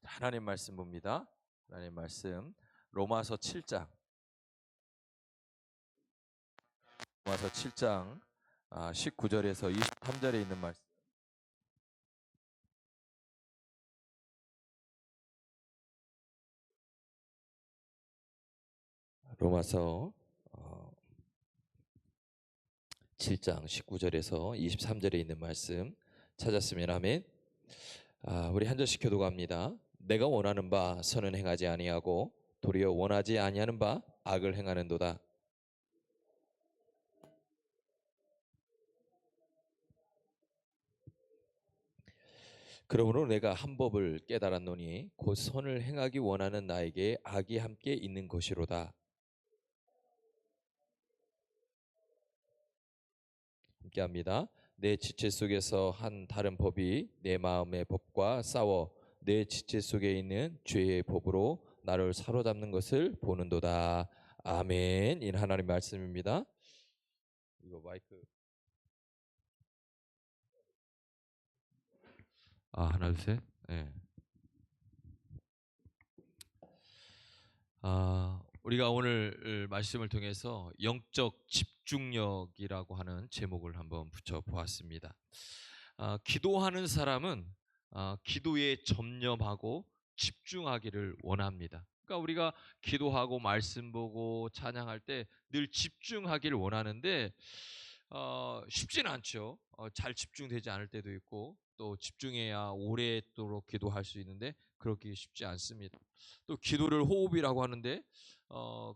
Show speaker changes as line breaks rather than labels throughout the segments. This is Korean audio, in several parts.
하나님 말씀 봅니다. 하나님 말씀 로마서 7장 19절에서 23절에 있는 말씀. 로마서 7장 19절에서 23절에 있는 말씀 찾았으면 아멘. 우리 한 절씩 교독합니다. 내가 원하는 바 선은 행하지 아니하고 도리어 원하지 아니하는 바 악을 행하는도다. 그러므로 내가 한 법을 깨달았노니 곧 선을 행하기 원하는 나에게 악이 함께 있는 것이로다. 함께합니다. 내 지체 속에서 한 다른 법이 내 마음의 법과 싸워 내 지체 속에 있는 죄의 법으로 나를 사로잡는 것을 보는도다. 아멘. 이 하나님의 말씀입니다. 이거 마이크 하나 둘 셋. 네. 우리가 오늘 말씀을 통해서 영적 집중력이라고 하는 제목을 한번 붙여 보았습니다. 기도하는 사람은 기도에 전념하고 집중하기를 원합니다. 그러니까 우리가 기도하고 말씀 보고 찬양할 때 늘 집중하기를 원하는데 쉽지는 않죠. 잘 집중되지 않을 때도 있고 또 집중해야 오랫도록 기도할 수 있는데 그렇게 쉽지 않습니다. 또 기도를 호흡이라고 하는데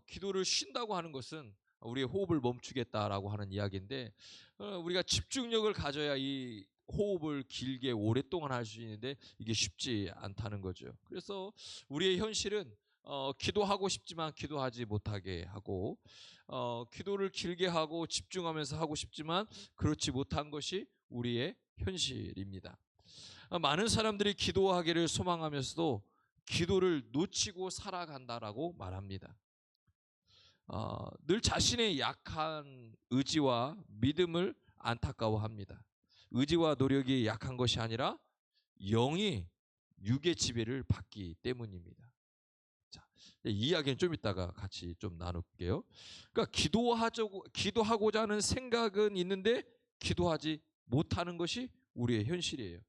기도를 쉰다고 하는 것은 우리의 호흡을 멈추겠다라고 하는 이야기인데 우리가 집중력을 가져야 이 호흡을 길게 오랫동안 할 수 있는데 이게 쉽지 않다는 거죠. 그래서 우리의 현실은 기도하고 싶지만 기도하지 못하게 하고 기도를 길게 하고 집중하면서 하고 싶지만 그렇지 못한 것이 우리의 현실입니다. 많은 사람들이 기도하기를 소망하면서도 기도를 놓치고 살아간다라고 말합니다. 늘 자신의 약한 의지와 믿음을 안타까워합니다. 의지와 노력이 약한 것이 아니라 영이 육의 지배를 받기 때문입니다. 자, 이 이야기는 좀 이따가 같이 좀 나눌게요. 그러니까 기도하고자 하는 생각은 있는데 기도하지 못하는 것이 우리의 현실이에요.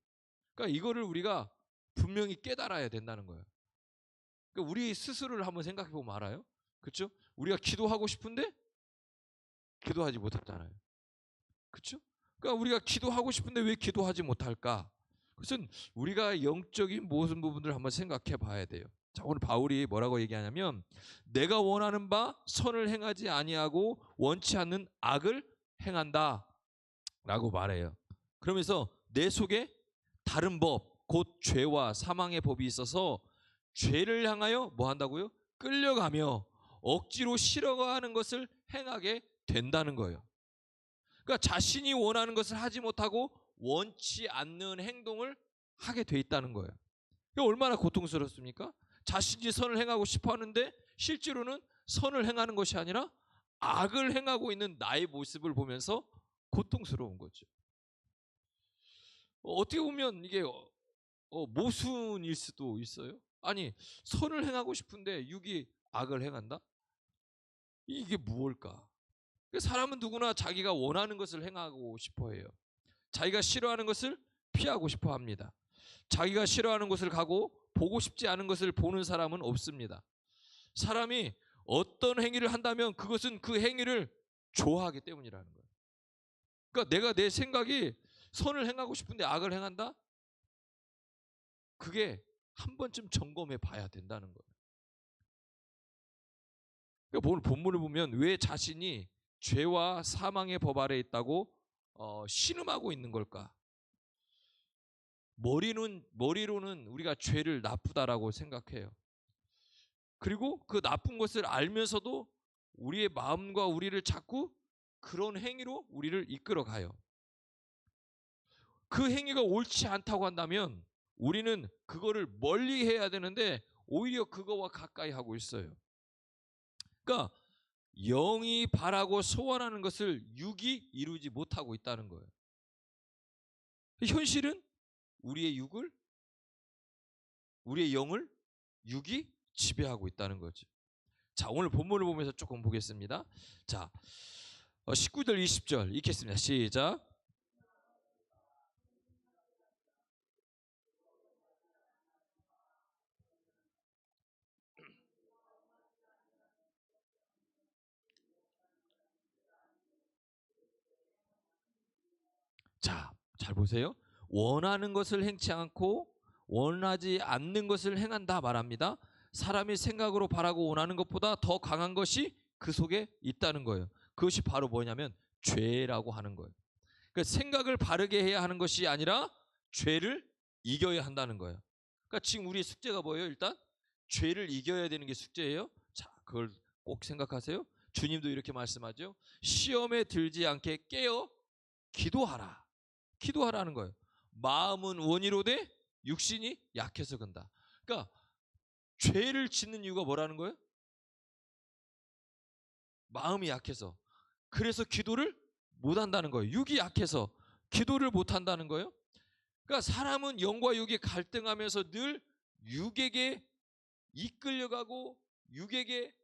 그러니까 이거를 우리가 분명히 깨달아야 된다는 거예요. 그러니까 우리 스스로를 한번 생각해 보면 알아요. 그렇죠? 우리가 기도하고 싶은데 기도하지 못했잖아요. 그렇죠? 그러니까 우리가 기도하고 싶은데 왜 기도하지 못할까? 그것은 우리가 영적인 모든 부분들을 한번 생각해 봐야 돼요. 자, 오늘 바울이 뭐라고 얘기하냐면 내가 원하는 바 선을 행하지 아니하고 원치 않는 악을 행한다 라고 말해요. 그러면서 내 속에 다른 법, 곧 죄와 사망의 법이 있어서 죄를 향하여 뭐 한다고요? 끌려가며 억지로 싫어하는 것을 행하게 된다는 거예요. 그러니까 자신이 원하는 것을 하지 못하고 원치 않는 행동을 하게 돼 있다는 거예요. 얼마나 고통스럽습니까? 자신이 선을 행하고 싶어 하는데 실제로는 선을 행하는 것이 아니라 악을 행하고 있는 나의 모습을 보면서 고통스러운 거죠. 어떻게 보면 이게 모순일 수도 있어요. 아니, 선을 행하고 싶은데 육이 악을 행한다? 이게 무엇일까? 사람은 누구나 자기가 원하는 것을 행하고 싶어 해요. 자기가 싫어하는 것을 피하고 싶어 합니다. 자기가 싫어하는 것을 가고 보고 싶지 않은 것을 보는 사람은 없습니다. 사람이 어떤 행위를 한다면 그것은 그 행위를 좋아하기 때문이라는 거예요. 그러니까 내가 내 생각이 선을 행하고 싶은데 악을 행한다? 그게 한 번쯤 점검해 봐야 된다는 거예요. 그러니까 오늘 본문을 보면 왜 자신이 죄와 사망의 법 아래 있다고 신음하고 있는 걸까? 머리로는 우리가 죄를 나쁘다라고 생각해요. 그리고 그 나쁜 것을 알면서도 우리의 마음과 우리를 자꾸 그런 행위로 우리를 이끌어 가요. 그 행위가 옳지 않다고 한다면 우리는 그거를 멀리 해야 되는데 오히려 그거와 가까이 하고 있어요. 그러니까 영이 바라고 소원하는 것을 육이 이루지 못하고 있다는 거예요. 현실은 우리의 육을 우리의 영을 육이 지배하고 있다는 거죠. 자, 오늘 본문을 보면서 조금 보겠습니다. 자, 19절 20절 읽겠습니다. 시작. 자, 잘 보세요. 원하는 것을 행치 않고 원하지 않는 것을 행한다 말합니다. 사람이 생각으로 바라고 원하는 것보다 더 강한 것이 그 속에 있다는 거예요. 그것이 바로 뭐냐면 죄라고 하는 거예요. 그러니까 생각을 바르게 해야 하는 것이 아니라 죄를 이겨야 한다는 거예요. 그러니까 지금 우리의 숙제가 뭐예요? 일단 죄를 이겨야 되는 게 숙제예요. 자, 그걸 꼭 생각하세요. 주님도 이렇게 말씀하죠. 시험에 들지 않게 깨어 기도하라. 기도하라는 거예요. 마음은 원이로되 육신이 약해서 근다. 그러니까 죄를 짓는 이유가 뭐라는 거예요? 마음이 약해서. 그래서 기도를 못 한다는 거예요. 육이 약해서 기도를 못 한다는 거예요. 그러니까 사람은 영과 육이 갈등하면서 늘 육에게 이끌려가고 육에게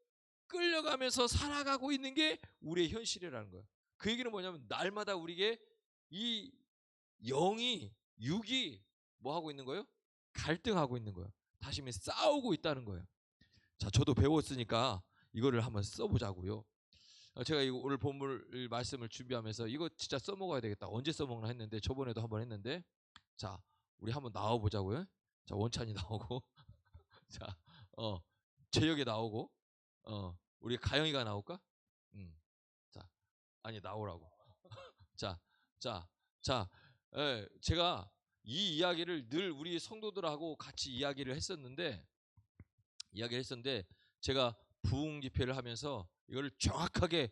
끌려가면서 살아가고 있는 게 우리의 현실이라는 거예요. 그 얘기는 뭐냐면 날마다 우리에게 이 영이 육이 뭐 하고 있는 거예요? 갈등하고 있는 거예요. 다시 말해 싸우고 있다는 거예요. 자, 저도 배웠으니까 이거를 한번 써보자고요. 제가 이거 오늘 본문 말씀을 준비하면서 이거 진짜 써먹어야 되겠다. 언제 써먹나 했는데 저번에도 한번 했는데, 자, 우리 한번 나와보자고요. 자, 원찬이 나오고, 자, 재혁이 나오고, 우리 가영이가 나올까? 자, 아니 나오라고. 자, 자, 자, 제가 이 이야기를 늘 우리 성도들하고 같이 이야기를 했었는데 제가 부흥 집회를 하면서 이걸 정확하게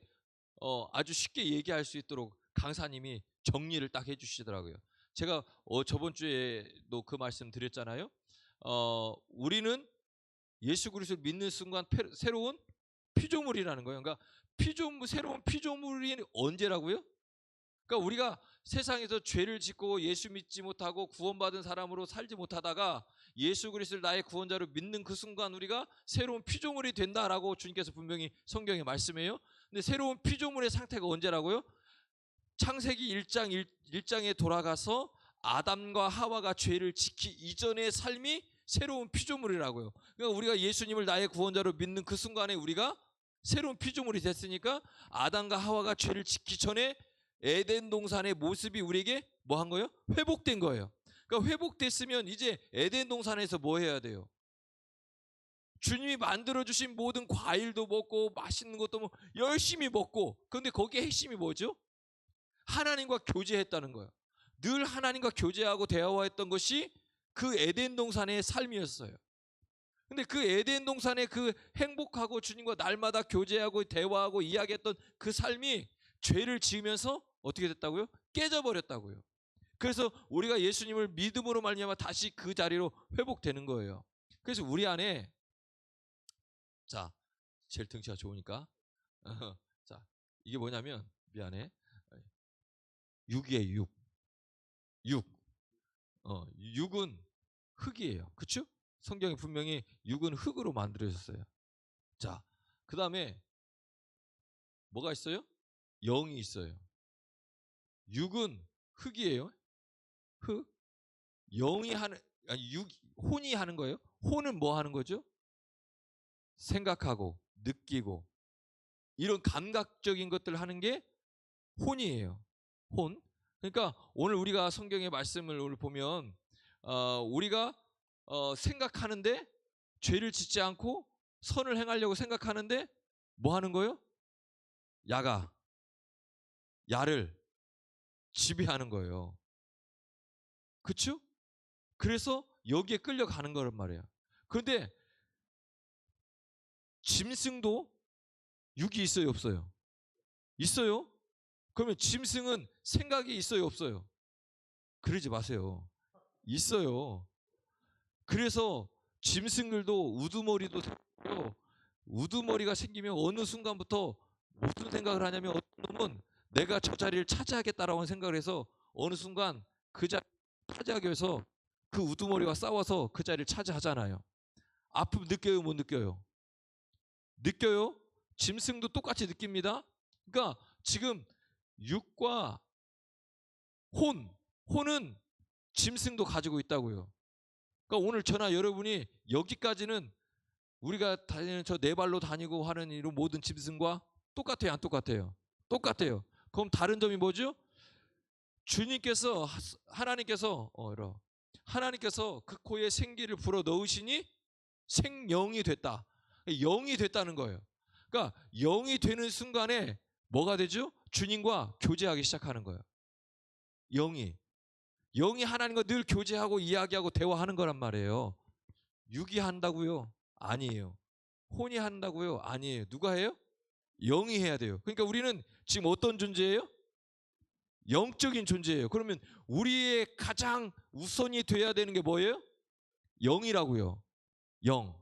아주 쉽게 얘기할 수 있도록 강사님이 정리를 딱 해주시더라고요. 제가 저번 주에도 그 말씀 드렸잖아요. 우리는 예수 그리스도를 믿는 순간 새로운 피조물이라는 거예요. 그러니까 새로운 피조물이 언제라고요? 그러니까 우리가 세상에서 죄를 짓고 예수 믿지 못하고 구원받은 사람으로 살지 못하다가 예수 그리스도를 나의 구원자로 믿는 그 순간 우리가 새로운 피조물이 된다라고 주님께서 분명히 성경에 말씀해요. 근데 새로운 피조물의 상태가 언제라고요? 창세기 1장에 돌아가서 아담과 하와가 죄를 짓기 이전의 삶이 새로운 피조물이라고요. 그러니까 우리가 예수님을 나의 구원자로 믿는 그 순간에 우리가 새로운 피조물이 됐으니까 아담과 하와가 죄를 짓기 전에 에덴 동산의 모습이 우리에게 뭐 한 거예요? 회복된 거예요. 그러니까 회복됐으면 이제 에덴 동산에서 뭐 해야 돼요? 주님이 만들어주신 모든 과일도 먹고 맛있는 것도 뭐 열심히 먹고, 그런데 거기에 핵심이 뭐죠? 하나님과 교제했다는 거예요. 늘 하나님과 교제하고 대화했던 것이 그 에덴 동산의 삶이었어요. 근데 그 에덴 동산의 그 행복하고 주님과 날마다 교제하고 대화하고 이야기했던 그 삶이 죄를 지으면서 어떻게 됐다고요? 깨져버렸다고요. 그래서 우리가 예수님을 믿음으로 말미암아 다시 그 자리로 회복되는 거예요. 그래서 우리 안에, 자, 제일 등치가 좋으니까 자, 이게 뭐냐면 미안해, 육이에요. 육은 흙이에요. 그렇죠? 성경에 분명히 육은 흙으로 만들어졌어요. 자, 그 다음에 뭐가 있어요? 영이 있어요. 육은 흙이에요. 흙. 영이 하는, 아니 혼이 하는 거예요. 혼은 뭐 하는 거죠? 생각하고 느끼고 이런 감각적인 것들 하는 게 혼이에요. 혼. 그러니까 오늘 우리가 성경의 말씀을 오늘 보면 우리가 생각하는데 죄를 짓지 않고 선을 행하려고 생각하는데 뭐 하는 거예요? 야를 지배하는 거예요. 그렇죠? 그래서 여기에 끌려가는 거란 말이에요. 그런데 짐승도 육이 있어요, 없어요? 있어요. 그러면 짐승은 생각이 있어요, 없어요? 그러지 마세요. 있어요. 그래서 짐승들도 우두머리도 생겨요. 우두머리가 생기면 어느 순간부터 무슨 생각을 하냐면 어떤 놈은 내가 저 자리를 차지하겠다라고 생각을 해서 어느 순간 그 자리를 차지하기 위해서 그 우두머리와 싸워서 그 자리를 차지하잖아요. 아픔 느껴요, 못 느껴요? 느껴요? 짐승도 똑같이 느낍니다. 그러니까 지금 육과 혼은 짐승도 가지고 있다고요. 그러니까 오늘 저나 여러분이 여기까지는 우리가 다니는 저 네 발로 다니고 하는 이런 모든 짐승과 똑같아요, 안 똑같아요? 똑같아요. 그럼 다른 점이 뭐죠? 주님께서 하나님께서 그 코에 생기를 불어 넣으시니 생영이 됐다. 영이 됐다는 거예요. 그러니까 영이 되는 순간에 뭐가 되죠? 주님과 교제하기 시작하는 거예요. 영이 하나님과 늘 교제하고 이야기하고 대화하는 거란 말이에요. 육이 한다고요? 아니에요. 혼이 한다고요? 아니에요. 누가 해요? 영이 해야 돼요. 그러니까 우리는 지금 어떤 존재예요? 영적인 존재예요. 그러면 우리의 가장 우선이 돼야 되는 게 뭐예요? 영이라고요. 영.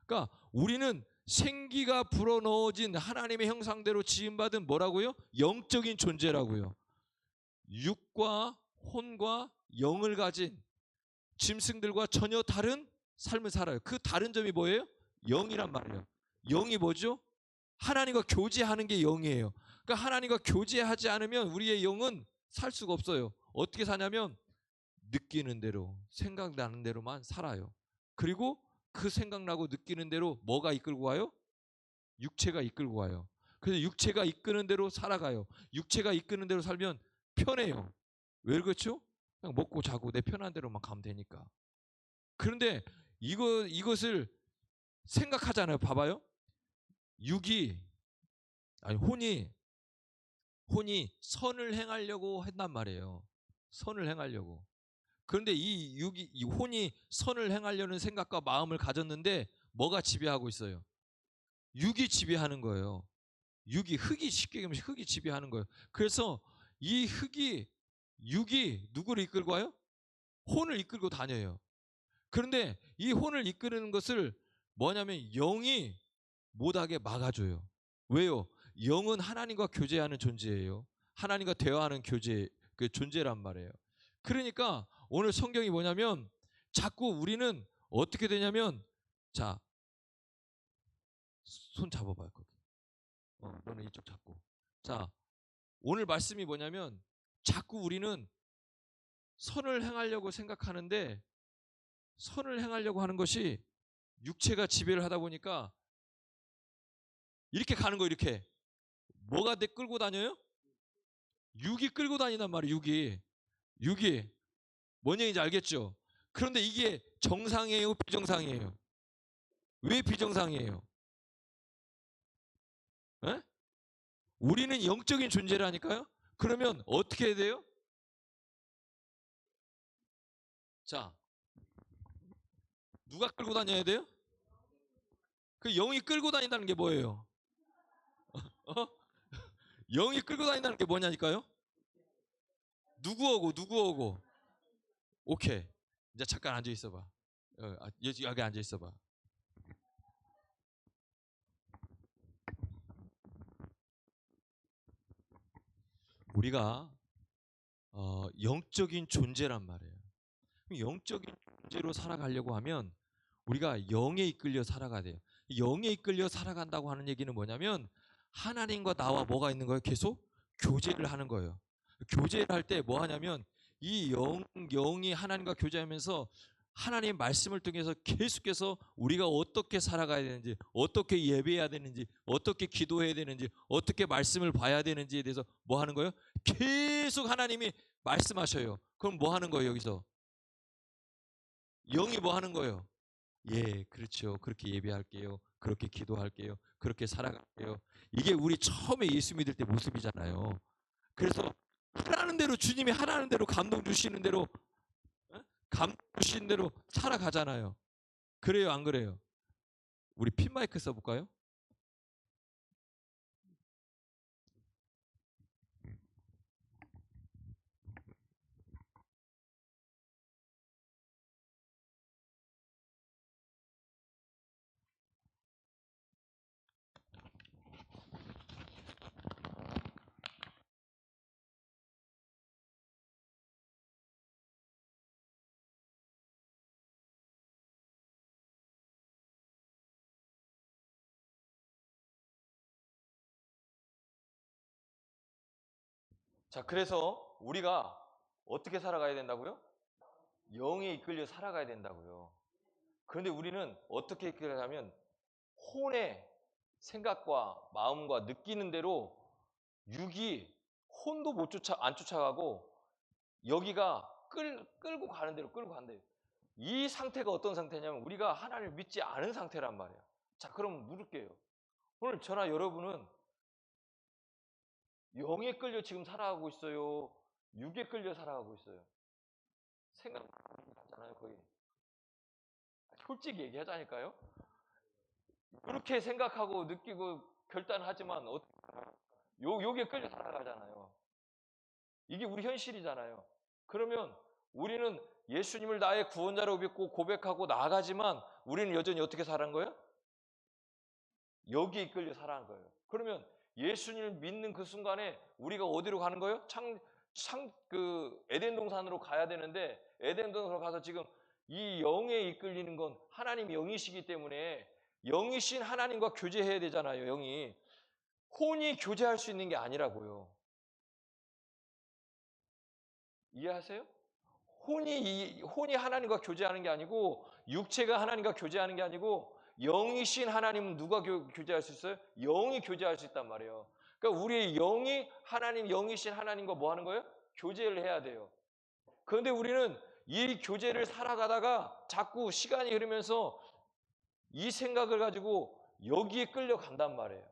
그러니까 우리는 생기가 불어넣어진 하나님의 형상대로 지음받은 뭐라고요? 영적인 존재라고요. 육과 혼과 영을 가진 짐승들과 전혀 다른 삶을 살아요. 그 다른 점이 뭐예요? 영이란 말이에요. 영이 뭐죠? 하나님과 교제하는 게 영이에요. 그러니까 하나님과 교제하지 않으면 우리의 영은 살 수가 없어요. 어떻게 사냐면 느끼는 대로, 생각나는 대로만 살아요. 그리고 그 생각나고 느끼는 대로 뭐가 이끌고 와요? 육체가 이끌고 와요. 그래서 육체가 이끄는 대로 살아가요. 육체가 이끄는 대로 살면 편해요. 왜 그렇죠? 그냥 먹고 자고 내 편한 대로만 가면 되니까. 그런데 이것을 생각하잖아요. 봐봐요. 육이 아니 혼이 선을 행하려고 했단 말이에요. 선을 행하려고. 그런데 이 혼이 선을 행하려는 생각과 마음을 가졌는데 뭐가 지배하고 있어요? 육이 지배하는 거예요. 흙이 쉽게 얘기하면 흙이 지배하는 거예요. 그래서 이 육이 누구를 이끌고 와요? 혼을 이끌고 다녀요. 그런데 이 혼을 이끄는 것을 뭐냐면 영이 못하게 막아줘요. 왜요? 영은 하나님과 교제하는 존재예요. 하나님과 대화하는 그 존재란 말이에요. 그러니까 오늘 성경이 뭐냐면 자꾸 우리는 어떻게 되냐면 자, 손 잡아봐요. 거기. 너는 이쪽 잡고. 자, 오늘 말씀이 뭐냐면 자꾸 우리는 선을 행하려고 생각하는데 선을 행하려고 하는 것이 육체가 지배를 하다 보니까 이렇게 가는 거 이렇게. 뭐가 내 끌고 다녀요? 육이 끌고 다닌단 말이에요. 육이. 뭔 얘기인지 알겠죠? 그런데 이게 정상이에요, 비정상이에요? 왜 비정상이에요? 에? 우리는 영적인 존재라니까요? 그러면 어떻게 해야 돼요? 자, 누가 끌고 다녀야 돼요? 그 영이 끌고 다닌다는 게 뭐예요? 어? 영이 끌고 다닌다는 게 뭐냐니까요? 누구 오고. 오케이. 이제 잠깐 앉아 있어봐. 여기 앉아 있어봐. 우리가 영적인 존재란 말이에요. 영적인 존재로 살아가려고 하면 우리가 영에 이끌려 살아가야 돼요. 영에 이끌려 살아간다고 하는 얘기는 뭐냐면 하나님과 나와 뭐가 있는 거예요? 계속 교제를 하는 거예요. 교제를 할 때 뭐 하냐면 이 영이 하나님과 교제하면서 하나님의 말씀을 통해서 계속해서 우리가 어떻게 살아가야 되는지, 어떻게 예배해야 되는지, 어떻게 기도해야 되는지, 어떻게 말씀을 봐야 되는지에 대해서 뭐 하는 거예요? 계속 하나님이 말씀하셔요. 그럼 뭐 하는 거예요, 여기서? 영이 뭐 하는 거예요? 예, 그렇죠. 그렇게 예배할게요. 그렇게 기도할게요. 그렇게 살아갈게요. 이게 우리 처음에 예수 믿을 때 모습이잖아요. 그래서 하라는 대로 주님이 하라는 대로 감동 주시는 대로 감동 주시는 대로 살아가잖아요. 그래요, 안 그래요? 우리 핀 마이크 써볼까요?
자, 그래서 우리가 어떻게 살아가야 된다고요? 영에 이끌려 살아가야 된다고요. 그런데 우리는 어떻게 이끌려가면 혼의 생각과 마음과 느끼는 대로 육이 혼도 안 쫓아가고 여기가 끌고 가는 대로 끌고 간대요. 이 상태가 어떤 상태냐면 우리가 하나님을 믿지 않은 상태란 말이에요. 자, 그럼 물을게요. 오늘 저나 여러분은 영에 끌려 지금 살아가고 있어요? 육에 끌려 살아가고 있어요? 생각하잖아요, 거의. 솔직히 얘기하자니까요. 그렇게 생각하고 느끼고 결단하지만 여기에 끌려 살아가잖아요. 이게 우리 현실이잖아요. 그러면 우리는 예수님을 나의 구원자로 믿고 고백하고 나아가지만 우리는 여전히 어떻게 살아간 거예요? 여기에 이끌려 살아간 거예요. 그러면 예수님을 믿는 그 순간에 우리가 어디로 가는 거예요? 에덴 동산으로 가야 되는데 에덴 동산으로 가서 지금 이 영에 이끌리는 건 하나님 영이시기 때문에 영이신 하나님과 교제해야 되잖아요. 영이. 혼이 교제할 수 있는 게 아니라고요. 이해하세요? 혼이 하나님과 교제하는 게 아니고 육체가 하나님과 교제하는 게 아니고 영이신 하나님은 누가 교제할 수 있어요? 영이 교제할 수 있단 말이에요. 그러니까 우리의 영이 하나님, 영이신 하나님과 뭐 하는 거예요? 교제를 해야 돼요. 그런데 우리는 이 교제를 살아가다가 자꾸 시간이 흐르면서 이 생각을 가지고 여기에 끌려간단 말이에요.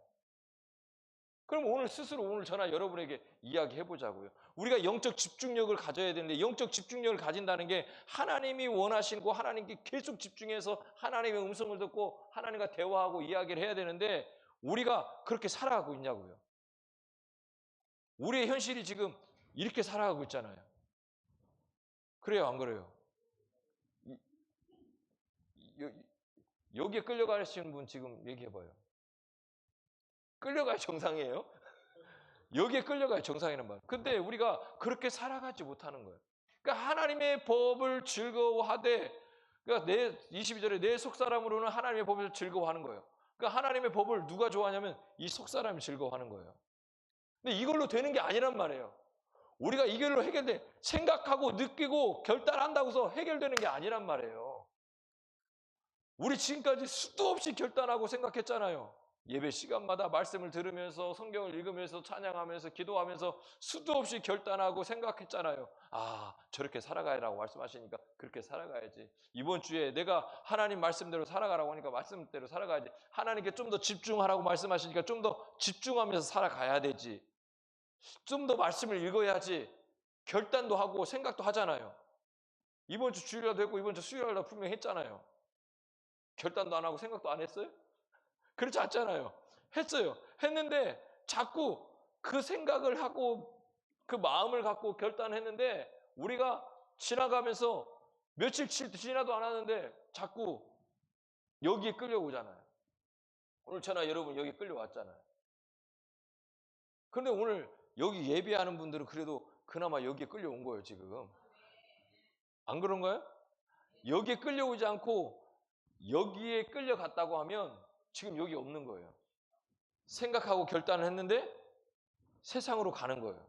그럼 오늘 저나 여러분에게 이야기해 보자고요. 우리가 영적 집중력을 가져야 되는데 영적 집중력을 가진다는 게 하나님이 원하시고 하나님께 계속 집중해서 하나님의 음성을 듣고 하나님과 대화하고 이야기를 해야 되는데 우리가 그렇게 살아가고 있냐고요. 우리의 현실이 지금 이렇게 살아가고 있잖아요. 그래요, 안 그래요? 여기에 끌려가시는 분 지금 얘기해봐요. 끌려가야 정상이에요? 여기에 끌려가야 정상이란 말이에요. 근데 우리가 그렇게 살아가지 못하는 거예요. 그러니까 하나님의 법을 즐거워하되, 그러니까 22절에 내 속사람으로는 하나님의 법을 즐거워하는 거예요. 그러니까 하나님의 법을 누가 좋아하냐면 이 속사람이 즐거워하는 거예요. 근데 이걸로 되는 게 아니란 말이에요. 우리가 이걸로 생각하고 느끼고 결단한다고 해서 해결되는 게 아니란 말이에요. 우리 지금까지 수도 없이 결단하고 생각했잖아요. 예배 시간마다 말씀을 들으면서 성경을 읽으면서 찬양하면서 기도하면서 수도 없이 결단하고 생각했잖아요. 아, 저렇게 살아가야라고 말씀하시니까 그렇게 살아가야지. 이번 주에 내가 하나님 말씀대로 살아가라고 하니까 말씀대로 살아가야지. 하나님께 좀 더 집중하라고 말씀하시니까 좀 더 집중하면서 살아가야 되지. 좀 더 말씀을 읽어야지. 결단도 하고 생각도 하잖아요. 이번 주 주일날도 했고 이번 주 수요일날도 분명히 했잖아요. 결단도 안 하고 생각도 안 했어요? 그렇지 않잖아요. 했어요. 했는데 자꾸 그 생각을 하고 그 마음을 갖고 결단했는데 우리가 지나가면서 며칠 지나도 안 하는데 자꾸 여기에 끌려오잖아요. 오늘 저나 여러분 여기 끌려왔잖아요. 그런데 오늘 여기 예배하는 분들은 그래도 그나마 여기에 끌려온 거예요, 지금. 안 그런가요? 여기에 끌려오지 않고 여기에 끌려갔다고 하면 지금 여기 없는 거예요. 생각하고 결단을 했는데 세상으로 가는 거예요.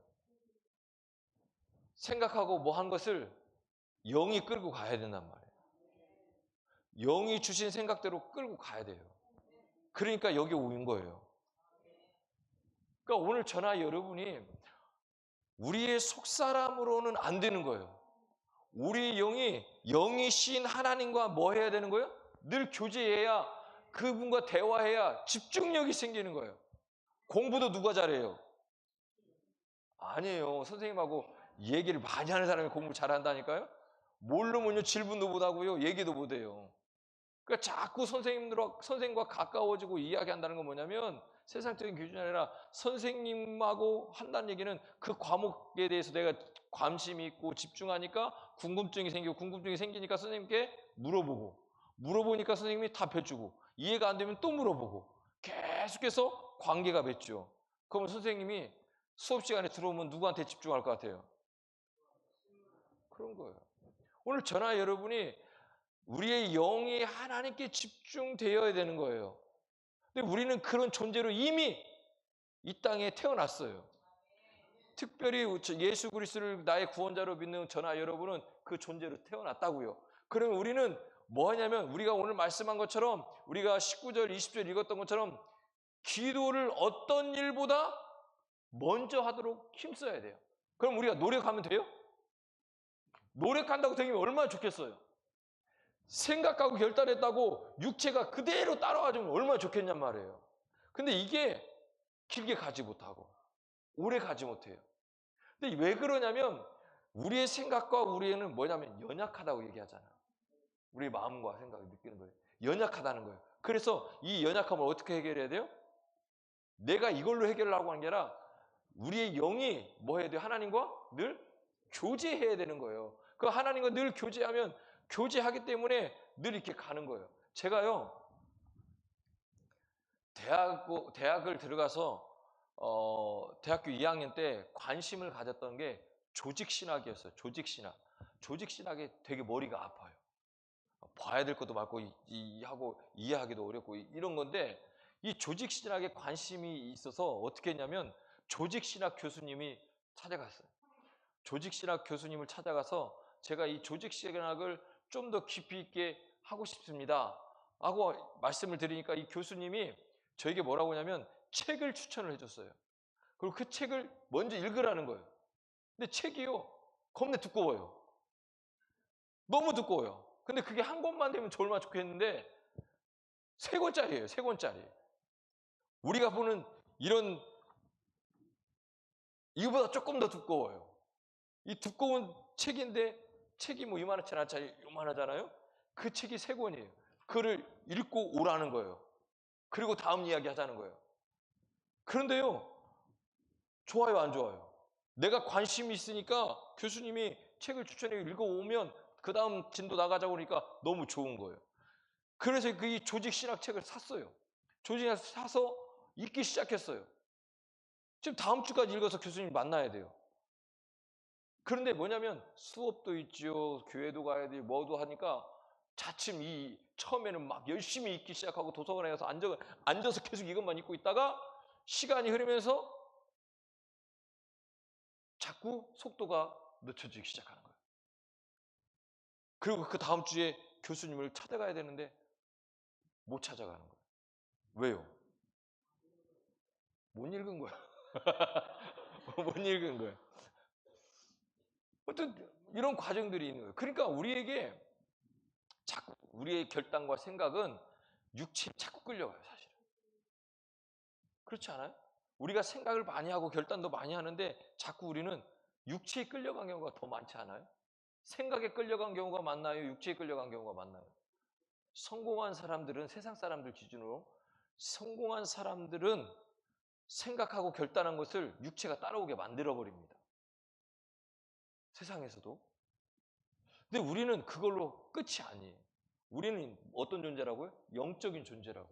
생각하고 뭐 한 것을 영이 끌고 가야 된단 말이에요. 영이 주신 생각대로 끌고 가야 돼요. 그러니까 여기 온 거예요. 그러니까 오늘 저나 여러분이 우리의 속사람으로는 안 되는 거예요. 우리 영이신 하나님과 뭐 해야 되는 거예요? 늘 교제해야 그분과 대화해야 집중력이 생기는 거예요. 공부도 누가 잘해요? 아니에요. 선생님하고 얘기를 많이 하는 사람이 공부 잘한다니까요? 모르면요 질문도 못하고요 얘기도 못해요. 그러니까 자꾸 선생님과 가까워지고 이야기한다는 건 뭐냐면 세상적인 기준이 아니라 선생님하고 한다는 얘기는 그 과목에 대해서 내가 관심이 있고 집중하니까 궁금증이 생기니까 선생님께 물어보니까 선생님이 답해주고 이해가 안 되면 또 물어보고 계속해서 관계가 맺죠. 그러면 선생님이 수업 시간에 들어오면 누구한테 집중할 것 같아요? 그런 거예요. 오늘 저나 여러분이 우리의 영이 하나님께 집중되어야 되는 거예요. 근데 우리는 그런 존재로 이미 이 땅에 태어났어요. 특별히 예수 그리스도를 나의 구원자로 믿는 저나 여러분은 그 존재로 태어났다고요. 그러면 우리는 뭐 하냐면 우리가 오늘 말씀한 것처럼 우리가 19절, 20절 읽었던 것처럼 기도를 어떤 일보다 먼저 하도록 힘써야 돼요. 그럼 우리가 노력하면 돼요? 노력한다고 되면 얼마나 좋겠어요. 생각하고 결단했다고 육체가 그대로 따라와주면 얼마나 좋겠냔 말이에요. 근데 이게 길게 가지 못하고 오래 가지 못해요. 근데 왜 그러냐면 우리의 생각과 우리는 뭐냐면 연약하다고 얘기하잖아. 우리의 마음과 생각을 느끼는 거예요. 연약하다는 거예요. 그래서 이 연약함을 어떻게 해결해야 돼요? 내가 이걸로 해결하려고 하는 게 아니라 우리의 영이 뭐 해야 돼요? 하나님과 늘 교제해야 되는 거예요. 그 하나님과 늘 교제하면 교제하기 때문에 늘 이렇게 가는 거예요. 제가요 대학을 들어가서 대학교 2학년 때 관심을 가졌던 게 조직신학이었어요. 조직신학. 조직신학이 되게 머리가 아파요. 봐야 될 것도 많고 하고 이해하기도 어렵고 이런 건데 이 조직신학에 관심이 있어서 어떻게 했냐면 조직신학 교수님이 찾아갔어요. 조직신학 교수님을 찾아가서 제가 이 조직신학을 좀 더 깊이 있게 하고 싶습니다 하고 말씀을 드리니까 이 교수님이 저에게 뭐라고 하냐면 책을 추천을 해줬어요. 그리고 그 책을 먼저 읽으라는 거예요. 근데 책이요 겁나 두꺼워요. 너무 두꺼워요. 근데 그게 한 권만 되면 얼마나 좋겠는데 3권짜리예요. 3권짜리. 우리가 보는 이거보다 조금 더 두꺼워요. 이 두꺼운 책인데 책이 뭐 이만하지 않잖아요. 요만하잖아요. 그 책이 3권이에요. 그를 읽고 오라는 거예요. 그리고 다음 이야기 하자는 거예요. 그런데요. 좋아요, 안 좋아요? 내가 관심이 있으니까 교수님이 책을 추천해 읽어오면 그 다음 진도 나가자고 하니까 너무 좋은 거예요. 그래서 이 조직신학 책을 샀어요. 조직신학 사서 읽기 시작했어요. 지금 다음 주까지 읽어서 교수님 만나야 돼요. 그런데 뭐냐면 수업도 있지요. 교회도 가야 돼요. 뭐도 하니까 자칫 처음에는 막 열심히 읽기 시작하고 도서관에 가서 앉아서 계속 이것만 읽고 있다가 시간이 흐르면서 자꾸 속도가 늦춰지기 시작하는 거예요. 그리고 그 다음 주에 교수님을 찾아가야 되는데 못 찾아가는 거예요. 왜요? 못 읽은 거야. 못 읽은 거야. 어떤 이런 과정들이 있는 거예요. 그러니까 우리에게 자꾸 우리의 결단과 생각은 육체에 자꾸 끌려가요, 사실은. 그렇지 않아요? 우리가 생각을 많이 하고 결단도 많이 하는데 자꾸 우리는 육체에 끌려간 경우가 더 많지 않아요? 생각에 끌려간 경우가 많나요? 육체에 끌려간 경우가 많나요? 성공한 사람들은 세상 사람들 기준으로 성공한 사람들은 생각하고 결단한 것을 육체가 따라오게 만들어버립니다. 세상에서도. 근데 우리는 그걸로 끝이 아니에요. 우리는 어떤 존재라고요? 영적인 존재라고.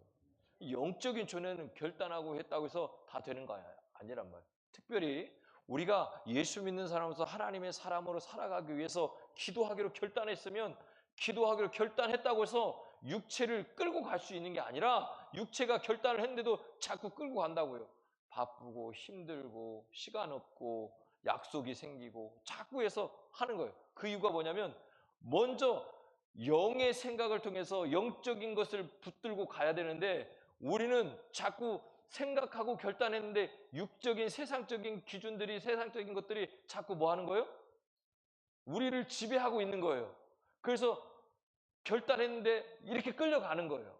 영적인 존재는 결단하고 했다고 해서 다 되는 거 아니란 말이에요. 특별히 우리가 예수 믿는 사람으로서 하나님의 사람으로 살아가기 위해서 기도하기로 결단했으면 기도하기로 결단했다고 해서 육체를 끌고 갈 수 있는 게 아니라 육체가 결단을 했는데도 자꾸 끌고 간다고요. 바쁘고 힘들고 시간 없고 약속이 생기고 자꾸 해서 하는 거예요. 그 이유가 뭐냐면 먼저 영의 생각을 통해서 영적인 것을 붙들고 가야 되는데 우리는 자꾸 생각하고 결단했는데 육적인 세상적인 기준들이 세상적인 것들이 자꾸 뭐 하는 거예요? 우리를 지배하고 있는 거예요. 그래서 결단했는데 이렇게 끌려가는 거예요.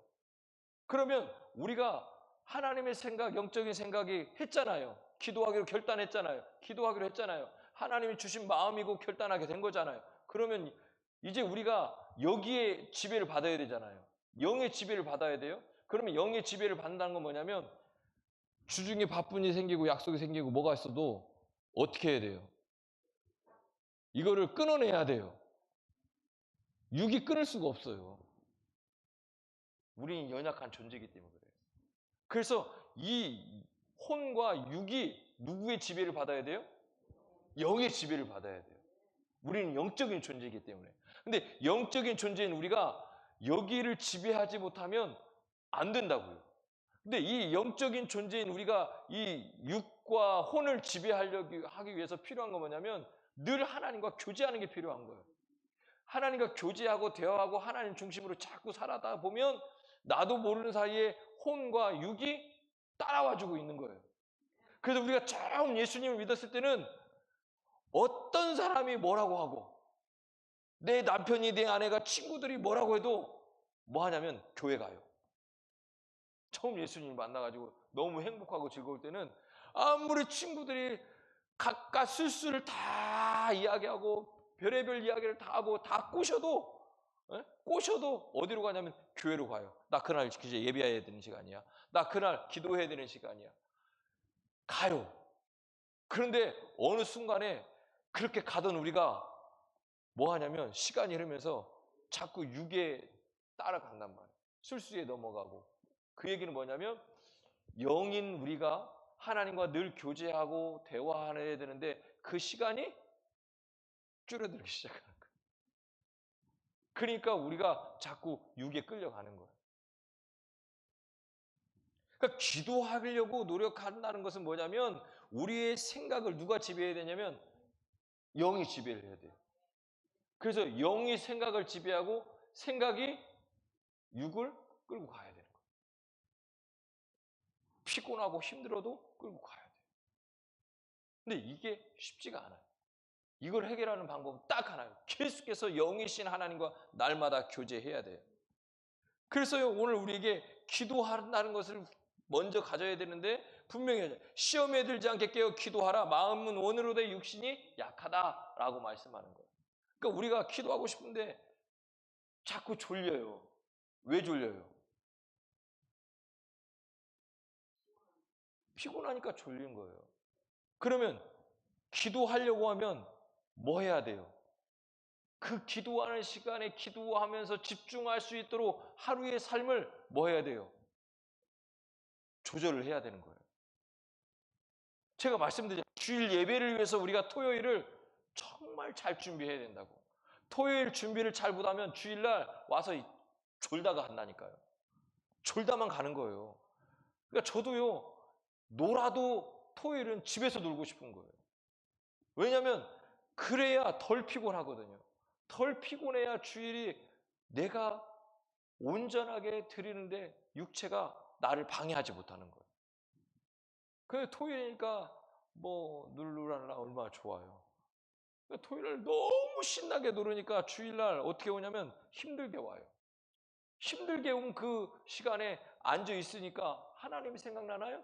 그러면 우리가 하나님의 생각, 영적인 생각이 했잖아요. 기도하기로 결단했잖아요. 기도하기로 했잖아요. 하나님이 주신 마음이고 결단하게 된 거잖아요. 그러면 이제 우리가 여기에 지배를 받아야 되잖아요. 영의 지배를 받아야 돼요. 그러면 영의 지배를 받는다는 건 뭐냐면 주중에 바쁜 일이 생기고 약속이 생기고 뭐가 있어도 어떻게 해야 돼요? 이거를 끊어내야 돼요. 육이 끊을 수가 없어요. 우리는 연약한 존재이기 때문에 그래요. 그래서 이 혼과 육이 누구의 지배를 받아야 돼요? 영의 지배를 받아야 돼요. 우리는 영적인 존재이기 때문에. 근데 영적인 존재인 우리가 여기를 지배하지 못하면 안 된다고요. 근데 이 영적인 존재인 우리가 이 혼을 지배하기 위해서 필요한 건 뭐냐면 늘 하나님과 교제하는 게 필요한 거예요. 하나님과 교제하고 대화하고 하나님 중심으로 자꾸 살아다 보면 나도 모르는 사이에 혼과 육이 따라와주고 있는 거예요. 그래서 우리가 처음 예수님을 믿었을 때는 어떤 사람이 뭐라고 하고 내 남편이 내 아내가 친구들이 뭐라고 해도 뭐 하냐면 교회 가요. 처음 예수님을 만나가지고 너무 행복하고 즐거울 때는 아무리 친구들이 각각 술수를 다 이야기하고 별의별 이야기를 다 하고 다 꼬셔도 어디로 가냐면 교회로 가요. 나 그날 이제 예배해야 되는 시간이야. 나 그날 기도해야 되는 시간이야. 가요. 그런데 어느 순간에 그렇게 가던 우리가 뭐 하냐면 시간이 흐르면서 자꾸 육에 따라간단 말이에요. 술수에 넘어가고. 그 얘기는 뭐냐면 영인 우리가 하나님과 늘 교제하고 대화해야 되는데 그 시간이 줄어들기 시작하는 거예요. 그러니까 우리가 자꾸 육에 끌려가는 거예요. 그러니까 기도하려고 노력한다는 것은 뭐냐면 우리의 생각을 누가 지배해야 되냐면 영이 지배를 해야 돼요. 그래서 영이 생각을 지배하고 생각이 육을 끌고 가야 되는 거예요. 피곤하고 힘들어도 끌고 가야 돼요. 근데 이게 쉽지가 않아요. 이걸 해결하는 방법은 딱 하나예요. 계속해서 영이신 하나님과 날마다 교제해야 돼요. 그래서요, 오늘 우리에게 기도한다는 것을 먼저 가져야 되는데 분명히 시험에 들지 않게 깨어 기도하라. 마음은 원으로 돼 육신이 약하다라고 말씀하는 거예요. 그러니까 우리가 기도하고 싶은데 자꾸 졸려요. 왜 졸려요? 피곤하니까 졸린 거예요. 그러면 기도하려고 하면 뭐 해야 돼요? 그 기도하는 시간에 기도하면서 집중할 수 있도록 하루의 삶을 뭐 해야 돼요? 조절을 해야 되는 거예요. 제가 말씀드렸죠. 주일 예배를 위해서 우리가 토요일을 정말 잘 준비해야 된다고. 토요일 준비를 잘 못하면 주일날 와서 졸다가 간다니까요. 졸다만 가는 거예요. 그러니까 저도요, 놀아도 토요일은 집에서 놀고 싶은 거예요. 왜냐하면 그래야 덜 피곤하거든요. 덜 피곤해야 주일이 내가 온전하게 드리는데 육체가 나를 방해하지 못하는 거예요. 그래서 토요일이니까 뭐 놀라 얼마나 좋아요. 토요일날 너무 신나게 놀으니까 주일날 어떻게 오냐면 힘들게 와요. 힘들게 온 그 시간에 앉아 있으니까 하나님이 생각나나요?